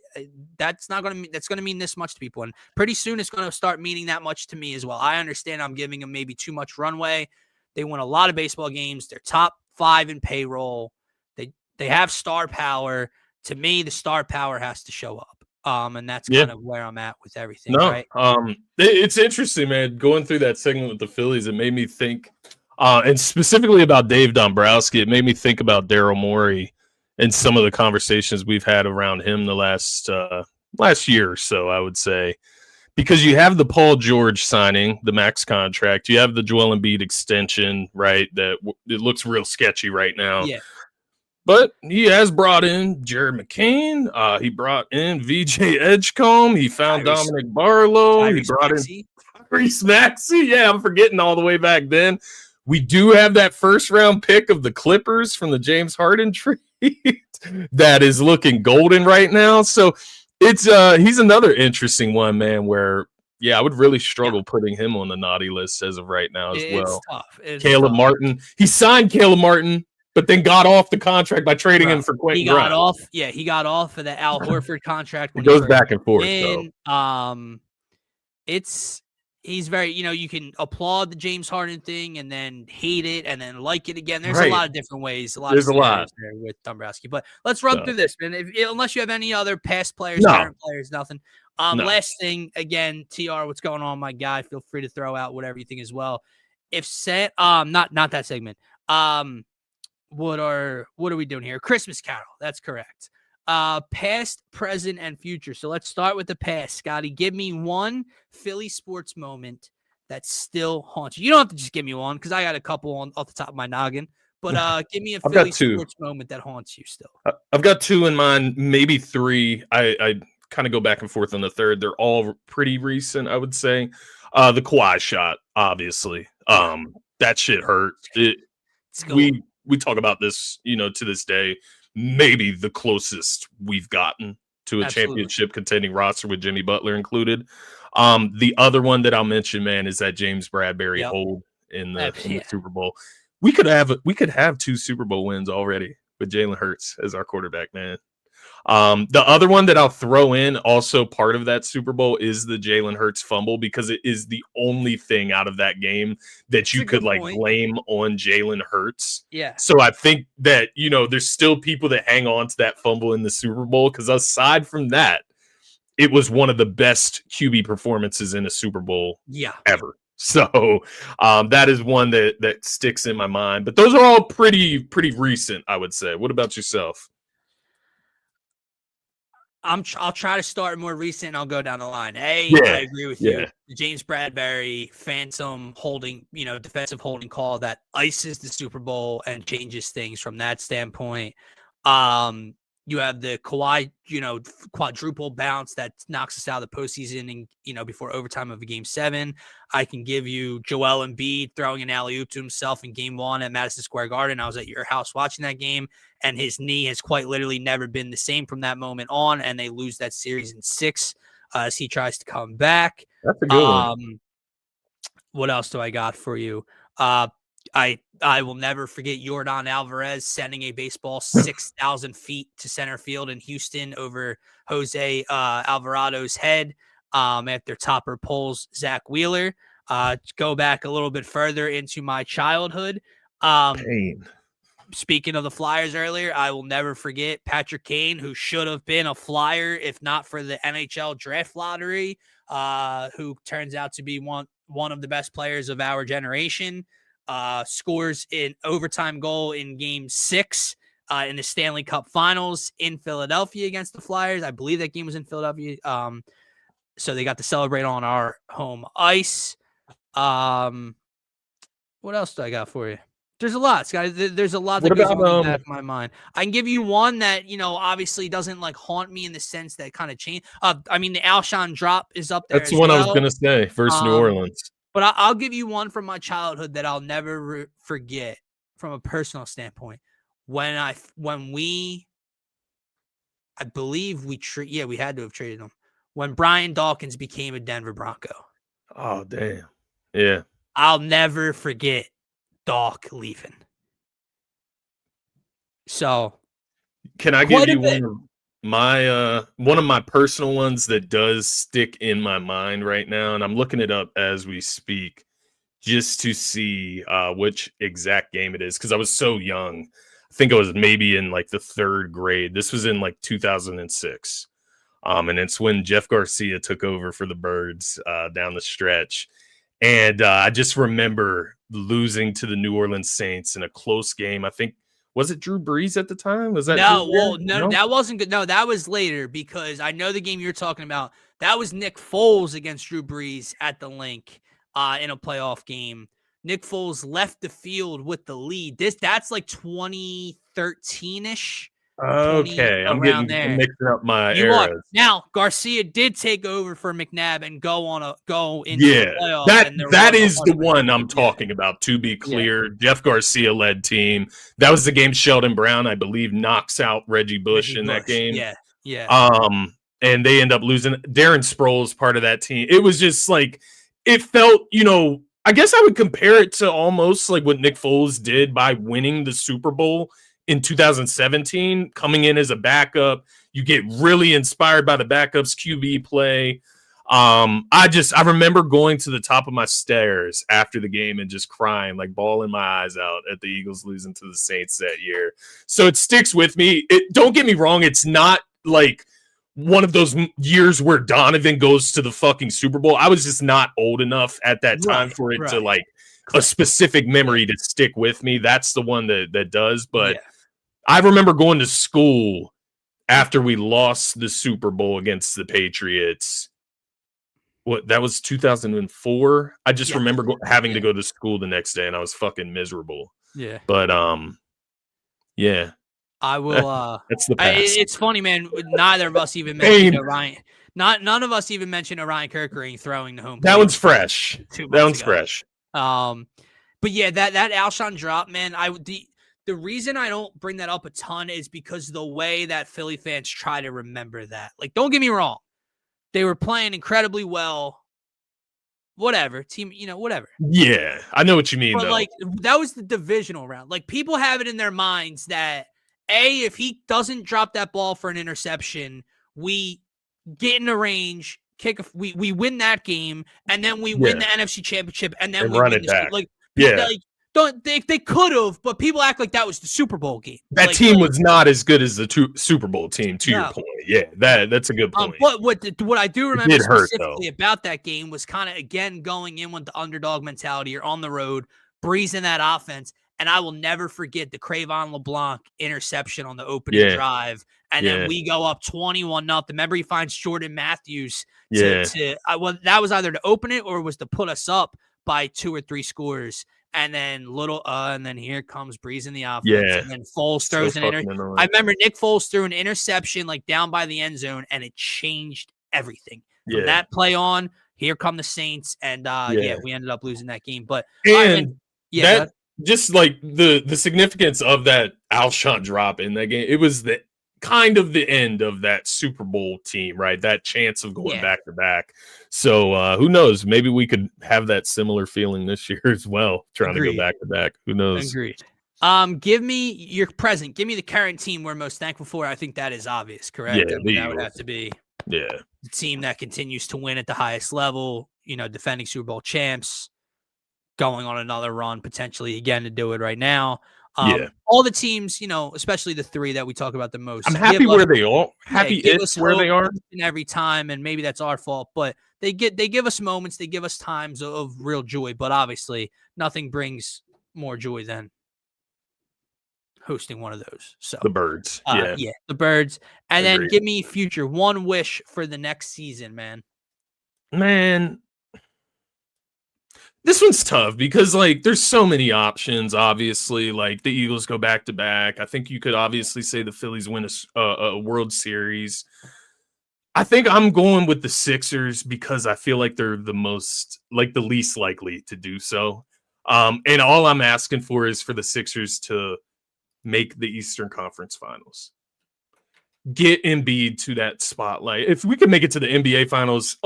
that's going to mean this much to people. And pretty soon it's going to start meaning that much to me as well. I understand I'm giving them maybe too much runway. They win a lot of baseball games. They're top 5 in payroll. They have star power. To me, the star power has to show up. And that's kind of where I'm at with everything. Right? It's interesting, man. Going through that segment with the Phillies, it made me think, and specifically about Dave Dombrowski, it made me think about Daryl Morey and some of the conversations we've had around him the last year or so, I would say. Because you have the Paul George signing, the max contract. You have the Joel Embiid extension, right? That it looks real sketchy right now. Yeah. But he has brought in Jared McCain. He brought in VJ Edgecombe. He found Dominic Barlow. He brought in Tyrese Maxey. Yeah, I'm forgetting all the way back then. We do have that first round pick of the Clippers from the James Harden trade that is looking golden right now. So it's he's another interesting one, man, where I would really struggle putting him on the naughty list as of right now as well. Tough. Caleb Martin. He signed Caleb Martin, but then got off the contract by trading him for Quentin Grimes. He got off of the Al Horford contract. It goes back and forth. So. He's very, you can applaud the James Harden thing and then hate it and then like it again. There's a lot of different ways. There's a lot there with Dombrowski. But let's run through this, man. Unless you have any other past players, current players, nothing. Last thing, again, TR, what's going on, my guy? Feel free to throw out whatever you think as well. Not that segment. What are we doing here? Christmas Carol. That's correct. Past, present, and future. So let's start with the past. Scotty, give me one Philly sports moment that still haunts you. You don't have to just give me one because I got a couple off the top of my noggin. But give me a Philly sports moment that haunts you still. I've got 2 in mind, maybe 3. I kind of go back and forth on the third. They're all pretty recent, I would say. The Kawhi shot, obviously. That shit hurt. We talk about this, to this day. Maybe the closest we've gotten to a championship contending roster with Jimmy Butler included. The other one that I'll mention, man, is that James Bradbury hold in the Super Bowl. We could have 2 Super Bowl wins already with Jalen Hurts as our quarterback, man. The other one that I'll throw in, also part of that Super Bowl, is the Jalen Hurts fumble, because it is the only thing out of that game that you could blame on Jalen Hurts. Yeah. So I think that, there's still people that hang on to that fumble in the Super Bowl, because aside from that, it was one of the best QB performances in a Super Bowl ever. So that is one that sticks in my mind. But those are all pretty recent, I would say. What about yourself? I'll try to start more recent and I'll go down the line. I agree with you. The James Bradbury phantom holding, defensive holding call that ices the Super Bowl and changes things from that standpoint. You have the Kawhi, quadruple bounce that knocks us out of the postseason and, before overtime of a game 7. I can give you Joel Embiid throwing an alley-oop to himself in game 1 at Madison Square Garden. I was at your house watching that game, and his knee has quite literally never been the same from that moment on, and they lose that series in 6 as he tries to come back. That's a good one. What else do I got for you? I will never forget Yordan Alvarez sending a baseball 6,000 feet to center field in Houston over Jose Alvarado's head after Topper pulls Zach Wheeler. Go back a little bit further into my childhood. Pain. Speaking of the Flyers earlier, I will never forget Patrick Kane, who should have been a Flyer if not for the NHL draft lottery, who turns out to be one of the best players of our generation. Scores an overtime goal in game 6 in the Stanley Cup Finals in Philadelphia against the Flyers. I believe that game was in Philadelphia. So they got to celebrate on our home ice. What else do I got for you? There's a lot, Scott. There's a lot that goes on in the back of my mind. I can give you one that, obviously doesn't like haunt me in the sense that kind of changed. The Alshon drop is up there. That's the one I was going to say, versus New Orleans. But I'll give you one from my childhood that I'll never forget from a personal standpoint. I believe we had to have traded him. When Brian Dawkins became a Denver Bronco. Oh, damn. Yeah. I'll never forget Doc leaving. So. Can I give you one of my personal ones that does stick in my mind right now, and I'm looking it up as we speak just to see which exact game it is, because I was so young. I think I was maybe in like the 3rd grade. This was in like 2006. And it's when Jeff Garcia took over for the Birds down the stretch. And I just remember losing to the New Orleans Saints in a close game. I think, was it Drew Brees at the time? Was that no, that wasn't good. No, that was later, because I know the game you're talking about. That was Nick Foles against Drew Brees at the Link in a playoff game. Nick Foles left the field with the lead. That's like 2013-ish. Okay, I'm mixing up my eras. Now Garcia did take over for McNabb and go into the playoffs. That is the one I'm talking about. To be clear, Jeff Garcia led team. That was the game Sheldon Brown, I believe, knocks out Reggie Bush in that game. Yeah. And they end up losing. Darren Sproles part of that team. It was just like, it felt, I guess I would compare it to almost like what Nick Foles did by winning the Super Bowl in 2017, coming in as a backup. You get really inspired by the backup's QB play. I remember going to the top of my stairs after the game and just crying, like bawling my eyes out at the Eagles losing to the Saints that year. So it sticks with me. Don't get me wrong. It's not like one of those years where Donovan goes to the fucking Super Bowl. I was just not old enough at that time for it to like a specific memory to stick with me. That's the one that does. But I remember going to school after we lost the Super Bowl against the Patriots. That was 2004. I just remember having to go to school the next day, and I was fucking miserable. Yeah. But I will. That's the past. It's funny, man. Neither of us even mentioned Orion. None of us even mentioned Orion Kirkering throwing the home. That one's fresh. That one's fresh. But yeah, that Alshon drop, man. The reason I don't bring that up a ton is because the way that Philly fans try to remember that. Like, don't get me wrong. They were playing incredibly well. Whatever. Team, whatever. Yeah, I know what you mean, but though. Like, that was the divisional round. Like, people have it in their minds that, if he doesn't drop that ball for an interception, we get in the range, we win that game, and then we win the NFC Championship, and then we run win it back. They could have, but people act like that was the Super Bowl game. That team was not as good as the Super Bowl team, to your point. Yeah, that's a good point. But what I do remember specifically about that game was kind of, again, going in with the underdog mentality. You're on the road, breezing that offense, and I will never forget the Cravon LeBlanc interception on the opening drive, and then we go up 21-0. Remember, he finds Jordan Matthews that was either to open it or was to put us up by 2 or 3 scores. and then and then here comes Breeze in the offense, Yeah. and then Foles throws an interception. I remember Nick Foles threw an interception like down by the end zone, and it changed everything. From that play on, here come the Saints, and we ended up losing that game. But that just like the significance of that Alshon drop in that game, it was the kind of the end of that Super Bowl team, right? That chance of going back to back. So who knows? Maybe we could have that similar feeling this year as well, trying to go back to back. Who knows? Agreed. Give me your present. Give me the current team we're most thankful for. I think that is obvious, correct? Yeah, that would have to be the team that continues to win at the highest level, defending Super Bowl champs, going on another run, potentially again to do it right now. All the teams, especially the three that we talk about the most. I'm happy where they are. Happy-ish where they are. Every time, and maybe that's our fault, but they give us moments, they give us times of real joy. But obviously, nothing brings more joy than hosting one of those. So the Birds, the Birds, and then give me future one wish for the next season, man. This one's tough because, like, there's so many options, obviously. Like, the Eagles go back-to-back. I think you could obviously say the Phillies win a World Series. I think I'm going with the Sixers because I feel like they're the least likely to do so. And all I'm asking for is for the Sixers to make the Eastern Conference Finals. Get Embiid to that spotlight. If we can make it to the NBA Finals,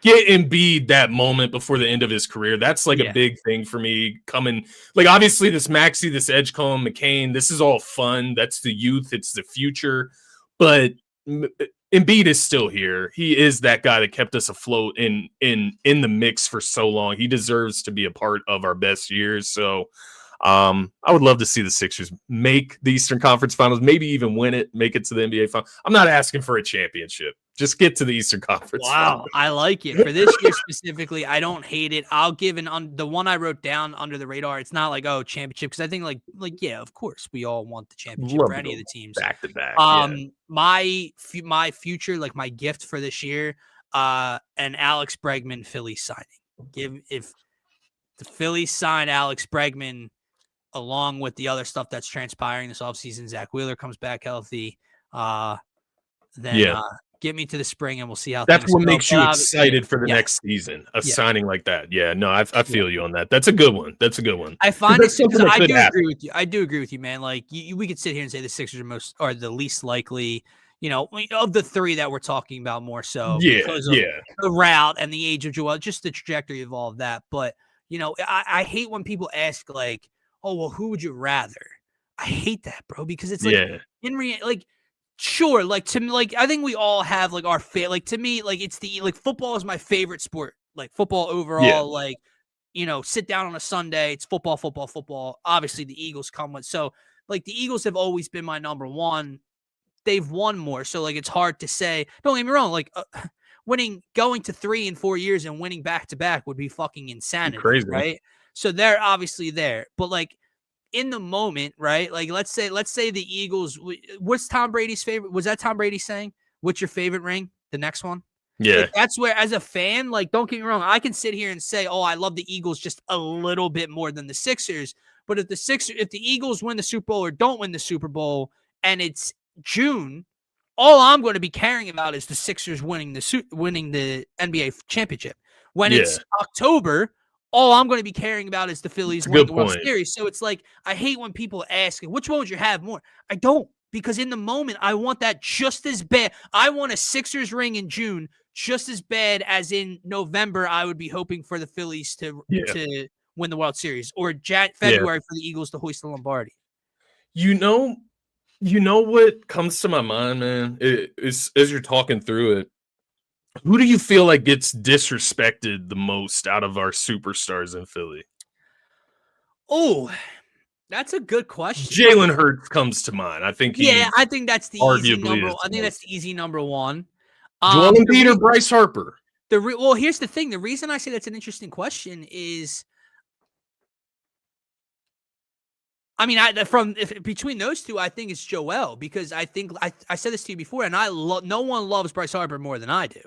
get Embiid that moment before the end of his career. That's like a big thing for me coming. Like, obviously, this Maxey, this Edgecombe, McCain, this is all fun. That's the youth. It's the future. But Embiid is still here. He is that guy that kept us afloat in the mix for so long. He deserves to be a part of our best years. So I would love to see the Sixers make the Eastern Conference Finals, maybe even win it, make it to the NBA Finals. I'm not asking for a championship. Just get to the Eastern Conference. Wow, Finals. I like it. For this year specifically, I don't hate it. I'll give the one I wrote down under the radar. It's not like, championship, because I think yeah, of course we all want the championship for any of the teams. Back to back. My future, like my gift for this year, an Alex Bregman Phillies signing. If the Phillies sign Alex Bregman, along with the other stuff that's transpiring this offseason, Zach Wheeler comes back healthy, then get me to the spring and we'll see how that's what makes you excited for the next season. A signing like that. Yeah, no, I feel you on that. That's a good one. I find it because I do agree with you. I do agree with you, man. Like we could sit here and say the Sixers are the least likely, of the three that we're talking about more so because of the route and the age of Joel, just the trajectory of all of that. But I hate when people ask like, oh, well, who would you rather? I hate that, bro, because it's like sure, like to me, like I think we all have like our favorite. Like to me, like it's football is my favorite sport. Like football overall, like sit down on a Sunday, it's football, football, football. Obviously, the Eagles come with like the Eagles have always been my number one. They've won more, so like it's hard to say. Don't get me wrong, like going to 3 and 4 years and winning back to back would be fucking insanity, crazy, right? So they're obviously there, but like in the moment, right? Like let's say the Eagles. What's Tom Brady's favorite? Was that Tom Brady saying? What's your favorite ring? The next one. Yeah, like, that's where, as a fan, like don't get me wrong, I can sit here and say, oh, I love the Eagles just a little bit more than the Sixers. But if the Eagles win the Super Bowl or don't win the Super Bowl, and it's June, all I'm going to be caring about is the Sixers winning the NBA championship. When it's October, all I'm going to be caring about is the Phillies winning the World Series. So it's like, I hate when people ask, which one would you have more? I don't, because in the moment, I want that just as bad. I want a Sixers ring in June just as bad as in November. I would be hoping for the Phillies to win the World Series, or February for the Eagles to hoist the Lombardi. You know what comes to my mind, man, is as you're talking through it, who do you feel like gets disrespected the most out of our superstars in Philly? Oh, that's a good question. Jalen Hurts comes to mind. I think I think that's the easy number. I think that's the easy number one. Joel Embiid or Bryce Harper? Well, here's the thing. The reason I say that's an interesting question is, I mean, between those two, I think it's Joel, because I think I said this to you before, and no one loves Bryce Harper more than I do.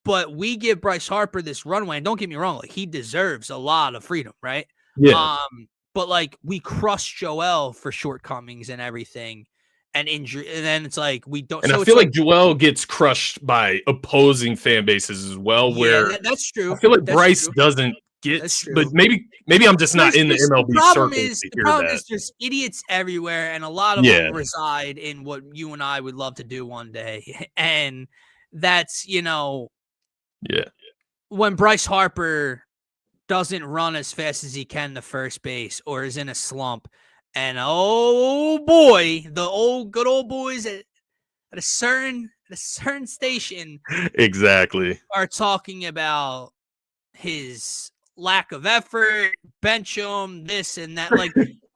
But we give Bryce Harper this runway, and don't get me wrong, like he deserves a lot of freedom, right? Yeah. But like we crushed Joel for shortcomings and everything and injury, and then it's like we don't. And So I it's feel like like Joel gets crushed by opposing fan bases as well. yeah, Where that's true. I feel like That's Bryce true. doesn't get, That's but true. maybe I'm just not in the The MLB problem circles is to hear that. there's idiots everywhere, and a lot of Yeah. them reside in what you and I would love to do one day, and that's Yeah. when Bryce Harper doesn't run as fast as he can to first base or is in a slump. And oh boy, the good old boys at a certain station Exactly. are talking about his lack of effort, bench him, this and that. Like,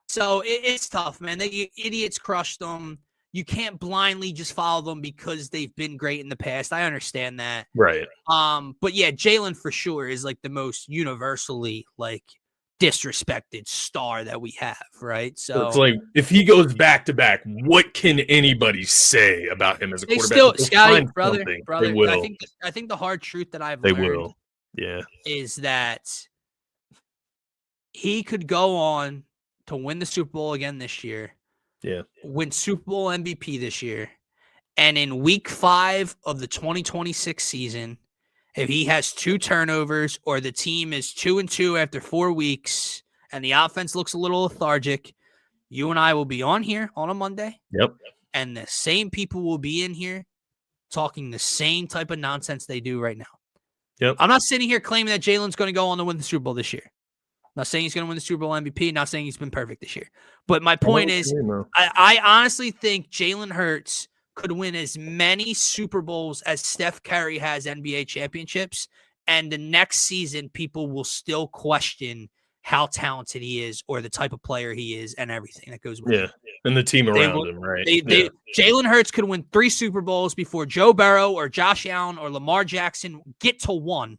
so it's tough, man. Idiots crushed them. You can't blindly just follow them because they've been great in the past. I understand that. Right. But yeah, Jalen for sure is like the most universally like disrespected star that we have, right? So it's like if he goes back to back, what can anybody say about him as a they quarterback? still, They'll Scotty, find brother. They will. I think the hard truth that I've They learned will. Yeah. is that he could go on to win the Super Bowl again this year. Yeah. Win Super Bowl MVP this year. And in week 5 of the 2026 season, if he has 2 turnovers or the team is 2-2 after 4 weeks and the offense looks a little lethargic, you and I will be on here on a Monday. Yep. And the same people will be in here talking the same type of nonsense they do right now. Yep. I'm not sitting here claiming that Jalen's going to go on to win the Super Bowl this year. I'm not saying he's going to win the Super Bowl MVP. Not saying he's been perfect this year. But my point is, I honestly think Jalen Hurts could win as many Super Bowls as Steph Curry has NBA championships. And the next season, people will still question how talented he is or the type of player he is and everything that goes with it. And the team around him, right? Jalen Hurts could win 3 Super Bowls before Joe Burrow or Josh Allen or Lamar Jackson get to 1.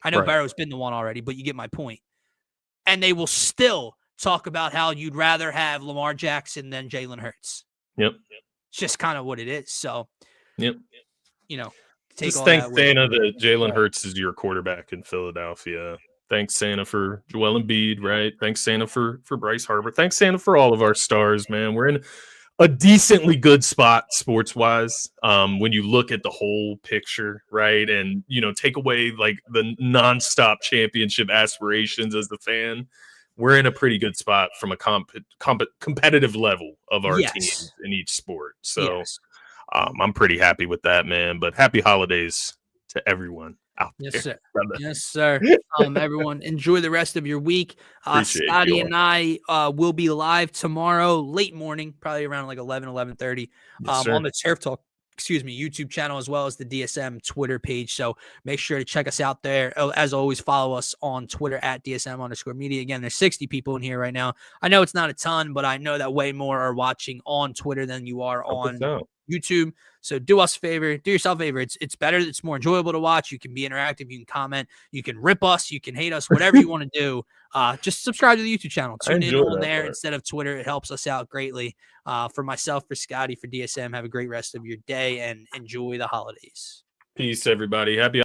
I know Burrow's been to 1 already, but you get my point. And they will still talk about how you'd rather have Lamar Jackson than Jalen Hurts. Yep. It's just kind of what it is. So, yep. You know, just thank Santa that Jalen Hurts is your quarterback in Philadelphia. Thanks Santa for Joel Embiid, right? Thanks Santa for Bryce Harper. Thanks Santa for all of our stars, man. We're in a decently good spot sports-wise when you look at the whole picture, right? And, take away like the nonstop championship aspirations as the fan. We're in a pretty good spot from a competitive level of our teams in each sport. So I'm pretty happy with that, man. But happy holidays to everyone out there. Sir. Yes, sir. Everyone, enjoy the rest of your week. Scotty and I will be live tomorrow, late morning, probably around like 11:30 on the Turf Talk YouTube channel, as well as the DSM Twitter page. So make sure to check us out there. As always, follow us on Twitter at DSM_media. Again, there's 60 people in here right now. I know it's not a ton, but I know that way more are watching on Twitter than you are on YouTube. So do us a favor, do yourself a favor. It's better. It's more enjoyable to watch. You can be interactive. You can comment. You can rip us. You can hate us. Whatever you want to do. Just subscribe to the YouTube channel. Tune in on there instead of Twitter. It helps us out greatly. For myself, for Scotty, for DSM, have a great rest of your day and enjoy the holidays. Peace, everybody. Happy